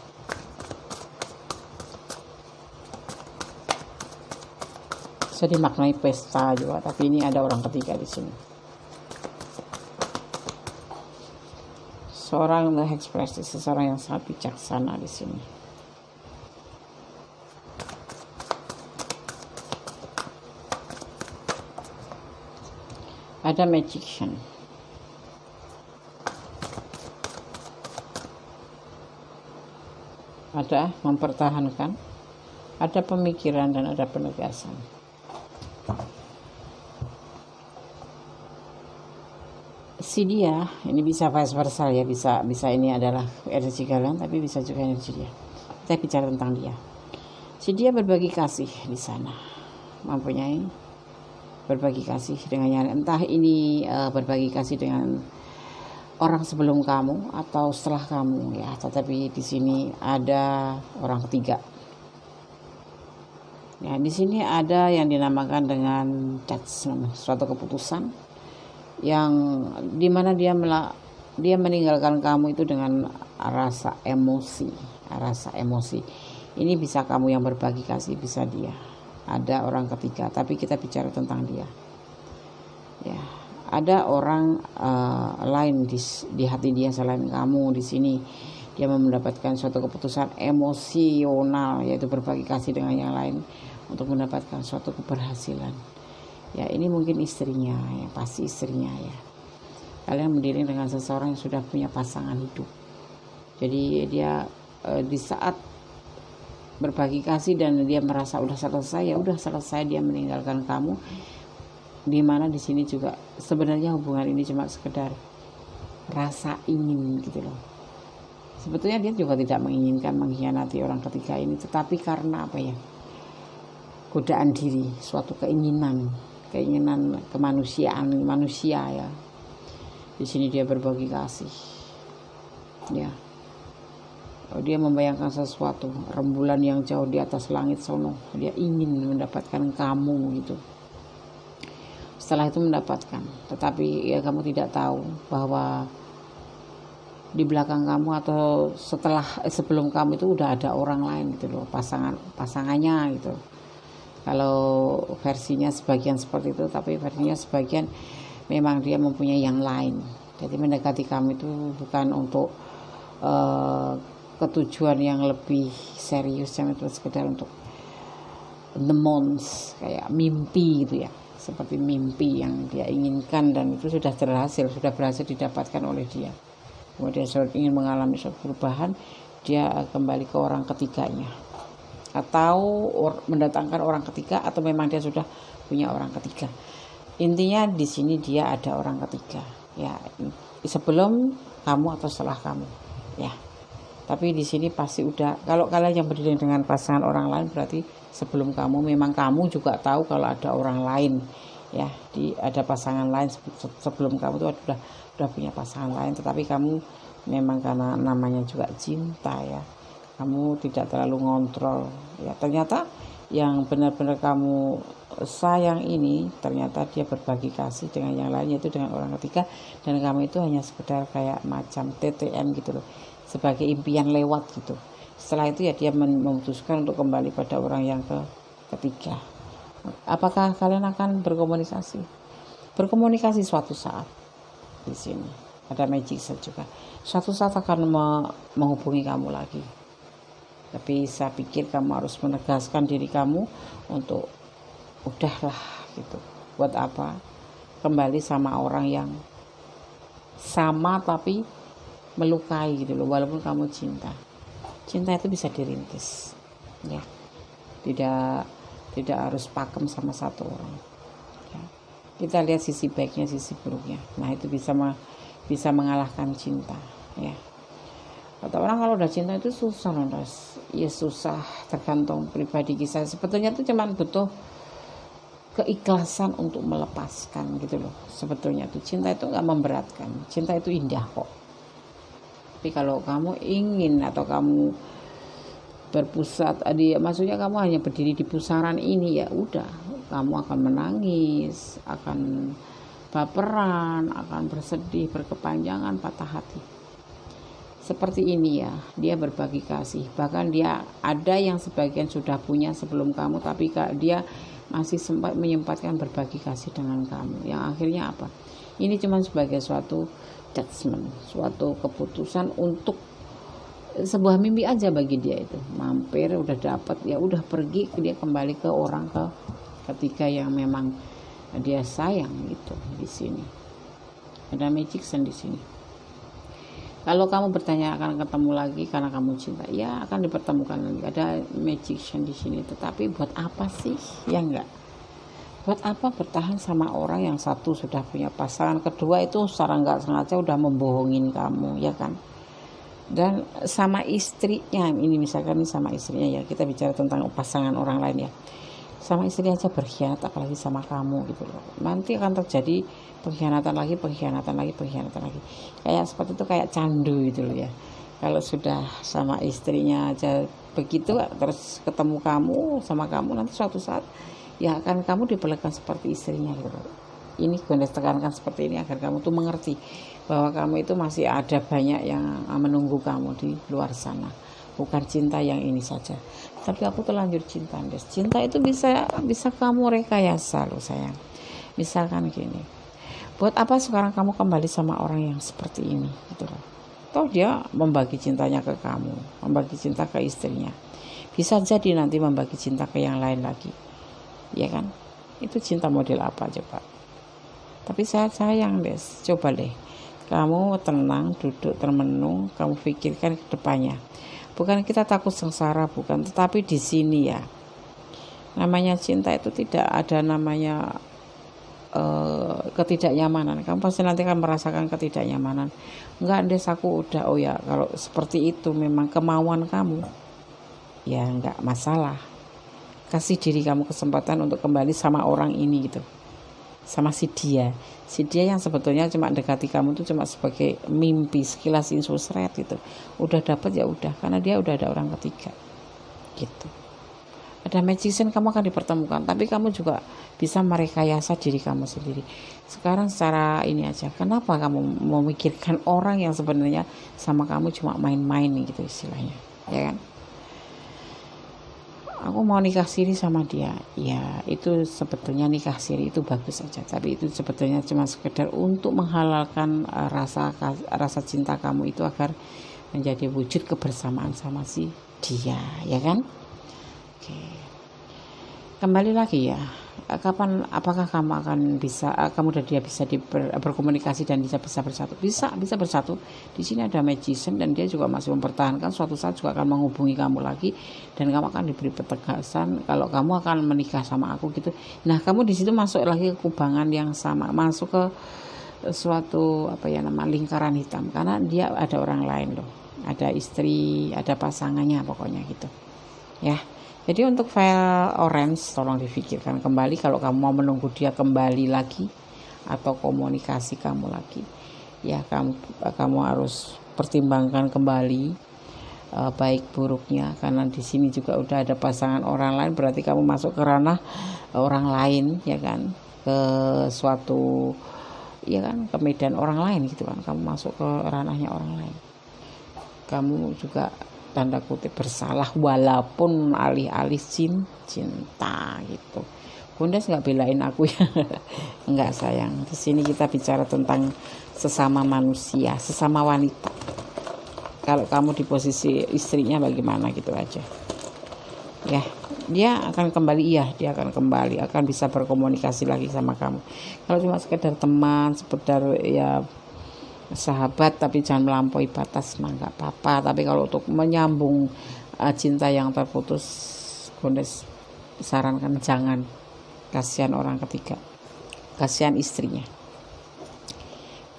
Bisa dimaknai pesta juga, tapi ini ada orang ketiga di sini. Seorang yang ekspresi, seseorang yang sangat bijaksana di sini. Ada magician. Ada mempertahankan, ada pemikiran, dan ada penegasan. Si dia, ini bisa vice versa ya, bisa ini adalah energi kalian, tapi bisa juga energi dia. Kita bicara tentang dia. Si dia berbagi kasih di sana, mempunyai berbagi kasih dengan yang entah ini berbagi kasih dengan orang sebelum kamu atau setelah kamu, ya. Tetapi di sini ada orang ketiga. Ya, di sini ada yang dinamakan dengan judgment, suatu keputusan yang dimana dia meninggalkan kamu itu dengan rasa emosi. Ini bisa kamu yang berbagi kasih, bisa dia. Ada orang ketiga, tapi kita bicara tentang dia. Ya, ada orang lain di hati dia selain kamu di sini. Dia mendapatkan suatu keputusan emosional, yaitu berbagi kasih dengan yang lain untuk mendapatkan suatu keberhasilan. Ya, ini mungkin istrinya, ya pasti istrinya ya. Kalian mendiring dengan seseorang yang sudah punya pasangan hidup. Jadi dia di saat berbagi kasih dan dia merasa udah selesai, ya udah selesai, dia meninggalkan kamu. Dimana di sini juga sebenarnya hubungan ini cuma sekedar rasa ingin gitu loh. Sebetulnya dia juga tidak menginginkan mengkhianati orang ketiga ini, tetapi karena apa ya, godaan diri, suatu keinginan kemanusiaan, manusia ya. Di sini dia berbagi kasih, ya. Dia membayangkan sesuatu, rembulan yang jauh di atas langit sono. Dia ingin mendapatkan kamu gitu. Setelah itu mendapatkan, tetapi ya kamu tidak tahu bahwa di belakang kamu atau sebelum kamu itu udah ada orang lain gitu loh, pasangannya gitu. Kalau versinya sebagian seperti itu, tapi versinya sebagian memang dia mempunyai yang lain. Jadi mendekati kamu itu bukan untuk ketujuan yang lebih serius, yang itu sekedar untuk the months, kayak mimpi gitu ya, seperti mimpi yang dia inginkan dan itu sudah berhasil didapatkan oleh dia. Kemudian saat ingin mengalami suatu perubahan, dia kembali ke orang ketiganya atau mendatangkan orang ketiga, atau memang dia sudah punya orang ketiga. Intinya di sini dia ada orang ketiga ya, sebelum kamu atau setelah kamu ya. Tapi di sini pasti udah, kalau kalian yang berdiri dengan pasangan orang lain berarti sebelum kamu, memang kamu juga tahu kalau ada orang lain ya, ada pasangan lain sebelum kamu tuh udah punya pasangan lain, tetapi kamu memang karena namanya juga cinta ya, kamu tidak terlalu ngontrol ya. Ternyata yang benar-benar kamu sayang ini ternyata dia berbagi kasih dengan yang lain, yaitu dengan orang ketiga, dan kamu itu hanya sekedar kayak macam TTM gitu loh, sebagai impian lewat gitu. Setelah itu ya dia memutuskan untuk kembali pada orang yang ketiga. Apakah kalian akan berkomunikasi? Berkomunikasi suatu saat. Di sini ada magic set juga. Suatu saat akan menghubungi kamu lagi. Tapi saya pikir kamu harus menegaskan diri kamu untuk udahlah gitu. Buat apa kembali sama orang yang sama tapi melukai gitu loh, walaupun kamu cinta itu bisa dirintis ya, tidak harus pakem sama satu orang ya. Kita lihat sisi baiknya, sisi buruknya. Nah itu bisa mengalahkan cinta ya. Kata orang kalau udah cinta itu susah loh, ya susah, tergantung pribadi kita. Sebetulnya itu cuma butuh keikhlasan untuk melepaskan gitu loh. Sebetulnya itu cinta itu nggak memberatkan, cinta itu indah kok. Tapi kalau kamu ingin atau kamu berpusat, maksudnya kamu hanya berdiri di pusaran ini, ya udah, kamu akan menangis, akan baperan, akan bersedih, berkepanjangan, patah hati. Seperti ini ya, dia berbagi kasih. Bahkan dia ada yang sebagian sudah punya sebelum kamu, tapi dia masih sempat menyempatkan berbagi kasih dengan kamu. Yang akhirnya apa? Ini cuma sebagai suatu judgment, suatu keputusan untuk sebuah mimpi aja bagi dia itu. Mampir udah dapat, ya udah pergi, dia kembali ke orang ketiga yang memang dia sayang gitu. Di sini ada magic sun di sini. Kalau kamu bertanya akan ketemu lagi karena kamu cinta, ya akan dipertemukan lagi. Ada magician di sini. Tetapi buat apa sih? Ya enggak. Buat apa bertahan sama orang yang satu sudah punya pasangan, kedua itu secara enggak sengaja udah membohongin kamu, ya kan? Dan sama istrinya, ini misalkan sama istrinya ya, kita bicara tentang pasangan orang lain ya. Sama istri aja berkhianat, apalagi sama kamu gitu loh. Nanti akan terjadi pengkhianatan lagi. Kayak seperti itu, kayak candu gitu loh ya. Kalau sudah sama istrinya aja begitu, terus ketemu kamu sama kamu, nanti suatu saat ya akan kamu diperlakukan seperti istrinya gitu loh. Ini gue tekankan seperti ini agar kamu tuh mengerti bahwa kamu itu masih ada banyak yang menunggu kamu di luar sana. Bukan cinta yang ini saja, tapi aku terlanjur cinta. Cinta itu bisa kamu rekayasa loh sayang. Misalkan gini, buat apa sekarang kamu kembali sama orang yang seperti ini gitu loh. Toh dia membagi cintanya ke kamu, membagi cinta ke istrinya, bisa jadi nanti membagi cinta ke yang lain lagi, ya kan? Itu cinta model apa coba? Tapi saya sayang coba deh kamu tenang, duduk termenung, kamu pikirkan ke depannya. Bukan kita takut sengsara, bukan, tetapi di sini ya, namanya cinta itu tidak ada namanya ketidaknyamanan. Kamu pasti nanti akan merasakan ketidaknyamanan. Enggak, aku udah, oh ya, kalau seperti itu memang kemauan kamu, ya enggak masalah. Kasih diri kamu kesempatan untuk kembali sama orang ini gitu, sama si dia yang sebetulnya cuma dekati kamu tuh cuma sebagai mimpi sekilas infusret gitu. Udah dapat ya udah, karena dia udah ada orang ketiga gitu. Ada magician, kamu akan dipertemukan, tapi kamu juga bisa merekayasa diri kamu sendiri. Sekarang secara ini aja, kenapa kamu memikirkan orang yang sebenarnya sama kamu cuma main-main gitu istilahnya, ya kan? Aku mau nikah siri sama dia, ya itu sebetulnya nikah siri itu bagus saja, tapi itu sebetulnya cuma sekedar untuk menghalalkan rasa cinta kamu itu agar menjadi wujud kebersamaan sama si dia, ya kan? Oke. Kembali lagi ya, kapan, apakah kamu akan bisa, kamu dan dia bisa berkomunikasi dan bisa bersatu? Bisa bersatu. Di sini ada magician dan dia juga masih mempertahankan suatu saat juga akan menghubungi kamu lagi dan kamu akan diberi petegasan kalau kamu akan menikah sama aku gitu. Nah, kamu di situ masuk lagi ke kubangan yang sama, masuk ke suatu lingkaran hitam karena dia ada orang lain loh, ada istri, ada pasangannya pokoknya gitu ya. Jadi untuk file orange tolong difikirkan kembali kalau kamu mau menunggu dia kembali lagi atau komunikasi kamu lagi ya. Kamu harus pertimbangkan kembali baik buruknya, karena di sini juga udah ada pasangan orang lain, berarti kamu masuk ke ranah orang lain ya kan, ke suatu ya kan, ke medan orang lain gitu kan, kamu masuk ke ranahnya orang lain. Kamu juga tanda kutip bersalah walaupun alih-alih cinta gitu. Bunda nggak belain aku ya. Enggak sayang, di sini kita bicara tentang sesama manusia, sesama wanita. Kalau kamu di posisi istrinya bagaimana gitu aja ya. Dia akan kembali, dia akan kembali, akan bisa berkomunikasi lagi sama kamu. Kalau cuma sekedar teman, sekedar ya sahabat, tapi jangan melampaui batas mah nggak apa-apa. Tapi kalau untuk menyambung cinta yang terputus, Bunda sarankan jangan. Kasihan orang ketiga, kasihan istrinya,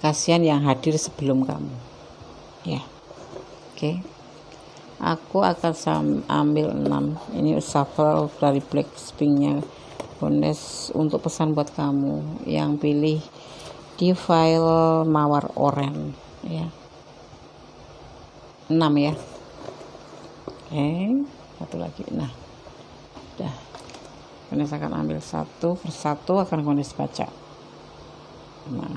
kasihan yang hadir sebelum kamu ya. Oke. Aku akan ambil 6. Ini shuffle dari black springnya Bunda untuk pesan buat kamu yang pilih di file mawar oranye ya. 6 ya. Oke, satu lagi. Nah, udah. Kondis akan ambil satu persatu, akan kondis baca. Nah,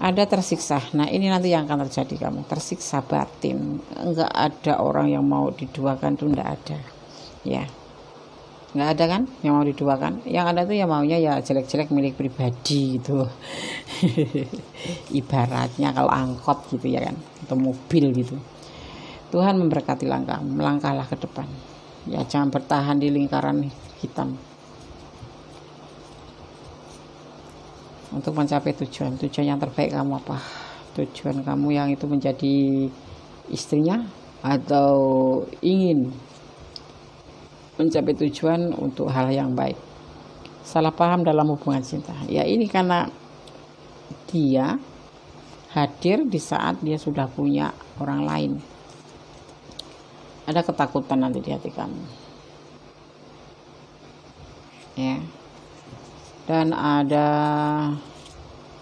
ada tersiksa. Nah, ini nanti yang akan terjadi, kamu tersiksa batin. Enggak ada orang yang mau diduakan tuh, enggak ada ya. Nggak ada kan yang mau diduakan, yang ada tuh yang maunya ya jelek-jelek milik pribadi gitu. Ibaratnya kalau angkot gitu ya kan, atau mobil gitu. Tuhan memberkati langkah, melangkahlah ke depan ya, jangan bertahan di lingkaran hitam untuk mencapai tujuan yang terbaik kamu. Apa tujuan kamu yang itu menjadi istrinya atau ingin mencapai tujuan untuk hal yang baik? Salah paham dalam hubungan cinta ya, ini karena dia hadir di saat dia sudah punya orang lain. Ada ketakutan nanti di hati kamu ya, dan ada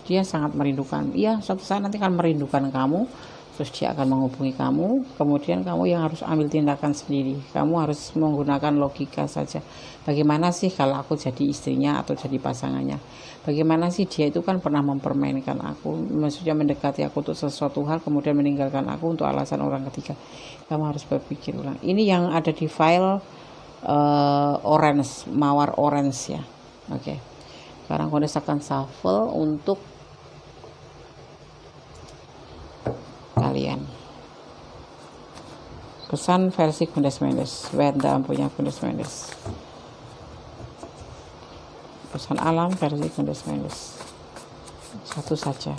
dia sangat merindukan ya, suatu saat nanti akan merindukan kamu. Terus dia akan menghubungi kamu, kemudian kamu yang harus ambil tindakan sendiri. Kamu harus menggunakan logika saja. Bagaimana sih kalau aku jadi istrinya atau jadi pasangannya? Bagaimana sih dia itu kan pernah mempermainkan aku, maksudnya mendekati aku untuk sesuatu hal, kemudian meninggalkan aku untuk alasan orang ketiga. Kamu harus berpikir ulang. Ini yang ada di file orange, mawar orange ya. Oke. Sekarang Kondis akan shuffle untuk kalian. Pesan versi Kondis Mendes, Wenda punya Kondis Mendes. Pesan alam versi Kondis Mendes. Satu saja.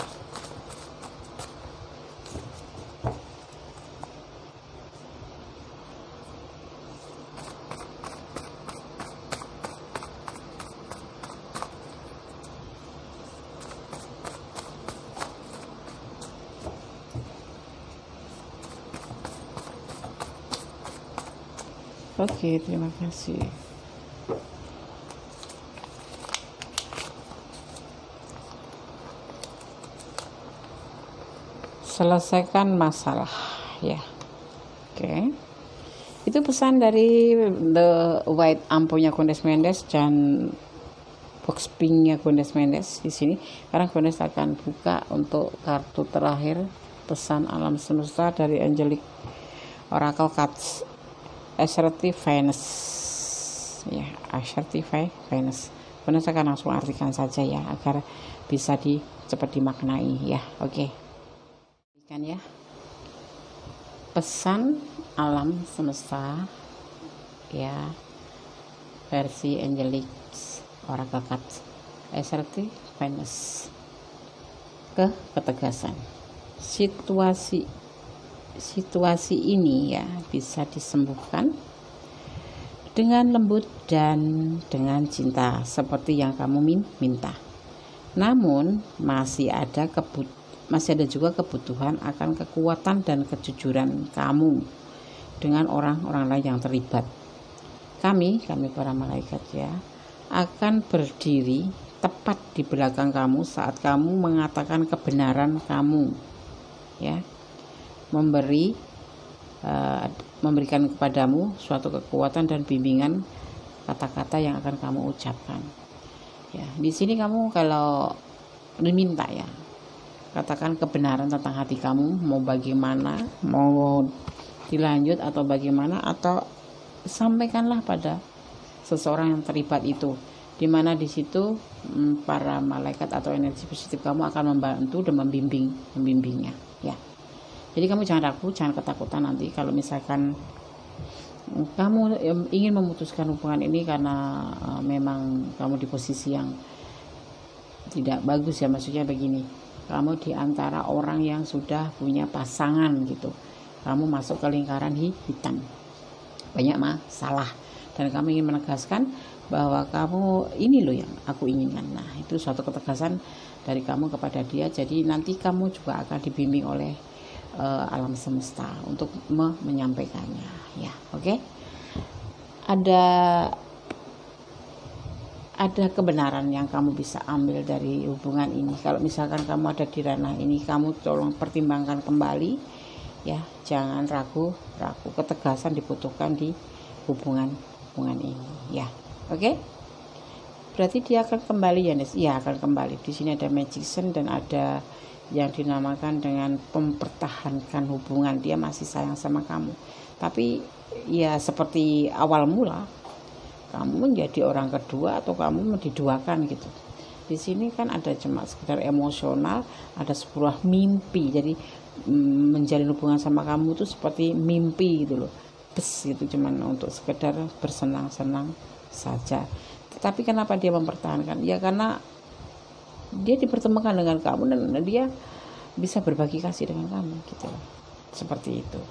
Oke, terima kasih. Selesaikan masalah ya. Oke. Itu pesan dari The White Ampunya Kondis Mendes dan box pinknya Kondis Mendes di sini. Sekarang Kondis akan buka untuk kartu terakhir, pesan alam semesta dari Angelic Oracle Cards. Assertive Venus ya, Assertive Venus. Benar, saya akan langsung artikan saja ya agar bisa cepat dimaknai ya. Oke. Kan ya. Pesan alam semesta ya versi Angelic Oracle Cards SRT Venus. Ketegasan situasi ini ya bisa disembuhkan dengan lembut dan dengan cinta seperti yang kamu minta. Namun masih ada juga kebutuhan akan kekuatan dan kejujuran kamu dengan orang-orang lain yang terlibat. Kami para malaikat ya akan berdiri tepat di belakang kamu saat kamu mengatakan kebenaran kamu ya, memberikan kepadamu suatu kekuatan dan bimbingan kata-kata yang akan kamu ucapkan ya. Di sini kamu kalau diminta ya, katakan kebenaran tentang hati kamu, mau bagaimana, mau dilanjut atau bagaimana, atau sampaikanlah pada seseorang yang terlibat itu, dimana di situ para malaikat atau energi positif kamu akan membantu dan membimbingnya ya. Jadi kamu jangan ragu, jangan ketakutan nanti kalau misalkan kamu ingin memutuskan hubungan ini karena memang kamu di posisi yang tidak bagus ya. Maksudnya begini, kamu di antara orang yang sudah punya pasangan gitu, kamu masuk ke lingkaran hitam, banyak masalah, dan kamu ingin menegaskan bahwa kamu ini loh yang aku inginkan. Nah, itu suatu ketegasan dari kamu kepada dia. Jadi nanti kamu juga akan dibimbing oleh alam semesta untuk menyampaikannya ya. Oke. Ada kebenaran yang kamu bisa ambil dari hubungan ini. Kalau misalkan kamu ada di ranah ini, kamu tolong pertimbangkan kembali ya, jangan ragu. Ketegasan dibutuhkan di hubungan ini ya. Oke. Berarti dia akan kembali ya, Nes? Iya, akan kembali. Di sini ada magician dan ada yang dinamakan dengan mempertahankan hubungan. Dia masih sayang sama kamu, tapi ya seperti awal mula, kamu menjadi orang kedua atau kamu diduakan gitu. Di sini kan ada cuma sekedar emosional, ada sebuah mimpi. Jadi menjalin hubungan sama kamu itu seperti mimpi gitu loh, gitu, cuman untuk sekedar bersenang-senang saja. Tetapi kenapa dia mempertahankan? Ya karena dia dipertemukan dengan kamu dan dia bisa berbagi kasih dengan kamu gitu, seperti itu.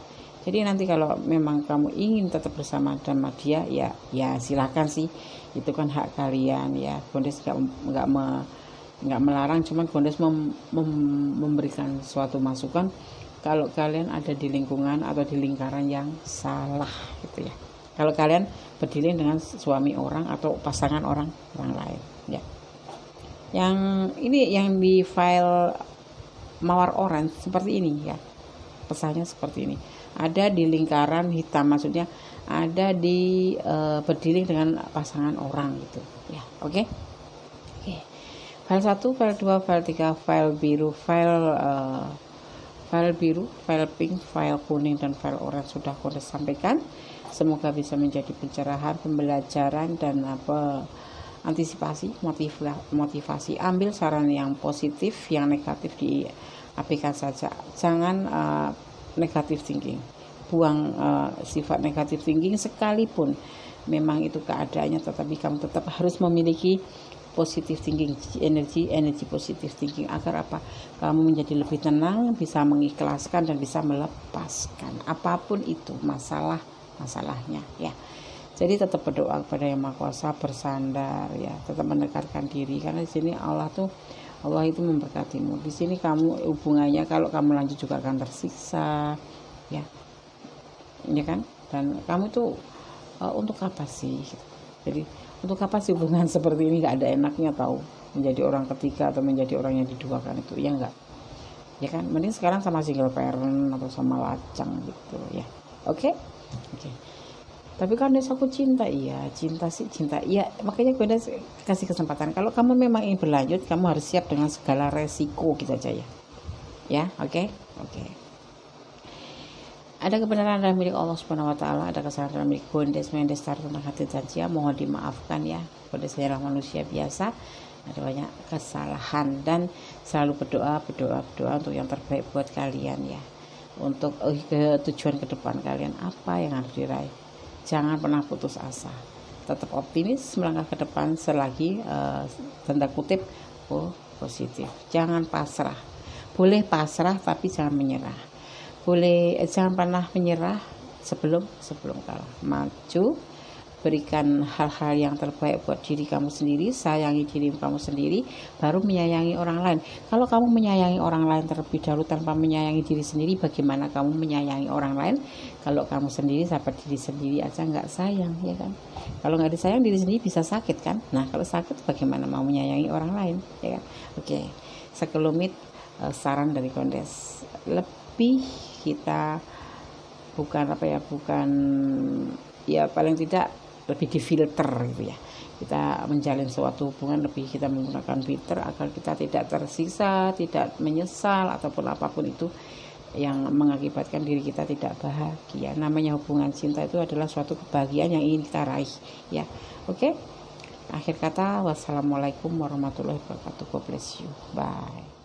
Jadi nanti kalau memang kamu ingin tetap bersama sama dia ya silakan sih, itu kan hak kalian ya. Gondes nggak melarang, cuman Gondes memberikan suatu masukan kalau kalian ada di lingkungan atau di lingkaran yang salah gitu ya. Kalau kalian berdiri dengan suami orang atau pasangan orang lain ya. Yang ini yang di file mawar orange seperti ini ya, pesannya seperti ini. Ada di lingkaran hitam, maksudnya ada di berdiri dengan pasangan orang gitu ya. Oke. File 1, file 2, file 3, file biru, file biru, file pink, file kuning, dan file orange sudah aku sampaikan. Semoga bisa menjadi pencerahan, pembelajaran, dan antisipasi, motivasi. Ambil saran yang positif, yang negatif diabaikan saja. Jangan negatif thinking. Buang sifat negatif thinking sekalipun memang itu keadaannya, tetapi kamu tetap harus memiliki positive thinking, energi positive thinking, agar apa? Kamu menjadi lebih tenang, bisa mengikhlaskan dan bisa melepaskan apapun itu masalahnya ya. Jadi tetap berdoa kepada Yang Maha Kuasa, bersandar ya, tetap mendekatkan diri, karena di sini Allah itu memberkatimu. Di sini kamu hubungannya kalau kamu lanjut juga akan tersiksa ya. Ini kan, dan kamu tuh untuk apa sih? Jadi untuk apa sih hubungan seperti ini? Gak ada enaknya tahu, menjadi orang ketiga atau menjadi orang yang diduakan itu ya enggak. Ya kan, mending sekarang sama single parent atau sama lacang gitu ya. Oke. Tapi kan aku cinta, cinta, iya, makanya gue udah kasih kesempatan. Kalau kamu memang ingin berlanjut, kamu harus siap dengan segala resiko gitu aja ya. Oke. Ada kebenaran dalam milik Allah Subhanahu Wa Taala, ada kesalahan dalam milik Gondes Mendestar tentang hati Tajia, mohon dimaafkan ya. Gondes adalah manusia biasa, ada banyak kesalahan, dan selalu berdoa untuk yang terbaik buat kalian ya, untuk tujuan ke depan kalian apa yang harus diraih. Jangan pernah putus asa. tetap optimis melangkah ke depan selagi tanda kutip positif. Jangan pasrah. Boleh pasrah tapi jangan menyerah. Jangan pernah menyerah sebelum kalah. Maju, berikan hal-hal yang terbaik buat diri kamu sendiri, sayangi diri kamu sendiri, baru menyayangi orang lain. Kalau kamu menyayangi orang lain terlebih dahulu tanpa menyayangi diri sendiri, bagaimana kamu menyayangi orang lain? Kalau kamu sendiri sahabat diri sendiri aja nggak sayang, ya kan? Kalau nggak disayang diri sendiri bisa sakit kan? Nah kalau sakit bagaimana mau menyayangi orang lain, ya kan? Oke, sekelumit saran dari Kondes, lebih kita bukan ya paling tidak lebih difilter gitu ya. Kita menjalin suatu hubungan lebih kita menggunakan filter agar kita tidak tersiksa, tidak menyesal ataupun apapun itu yang mengakibatkan diri kita tidak bahagia. Namanya hubungan cinta itu adalah suatu kebahagiaan yang ingin kita raih ya. Oke. Akhir kata, wassalamualaikum warahmatullahi wabarakatuh. God bless you. Bye.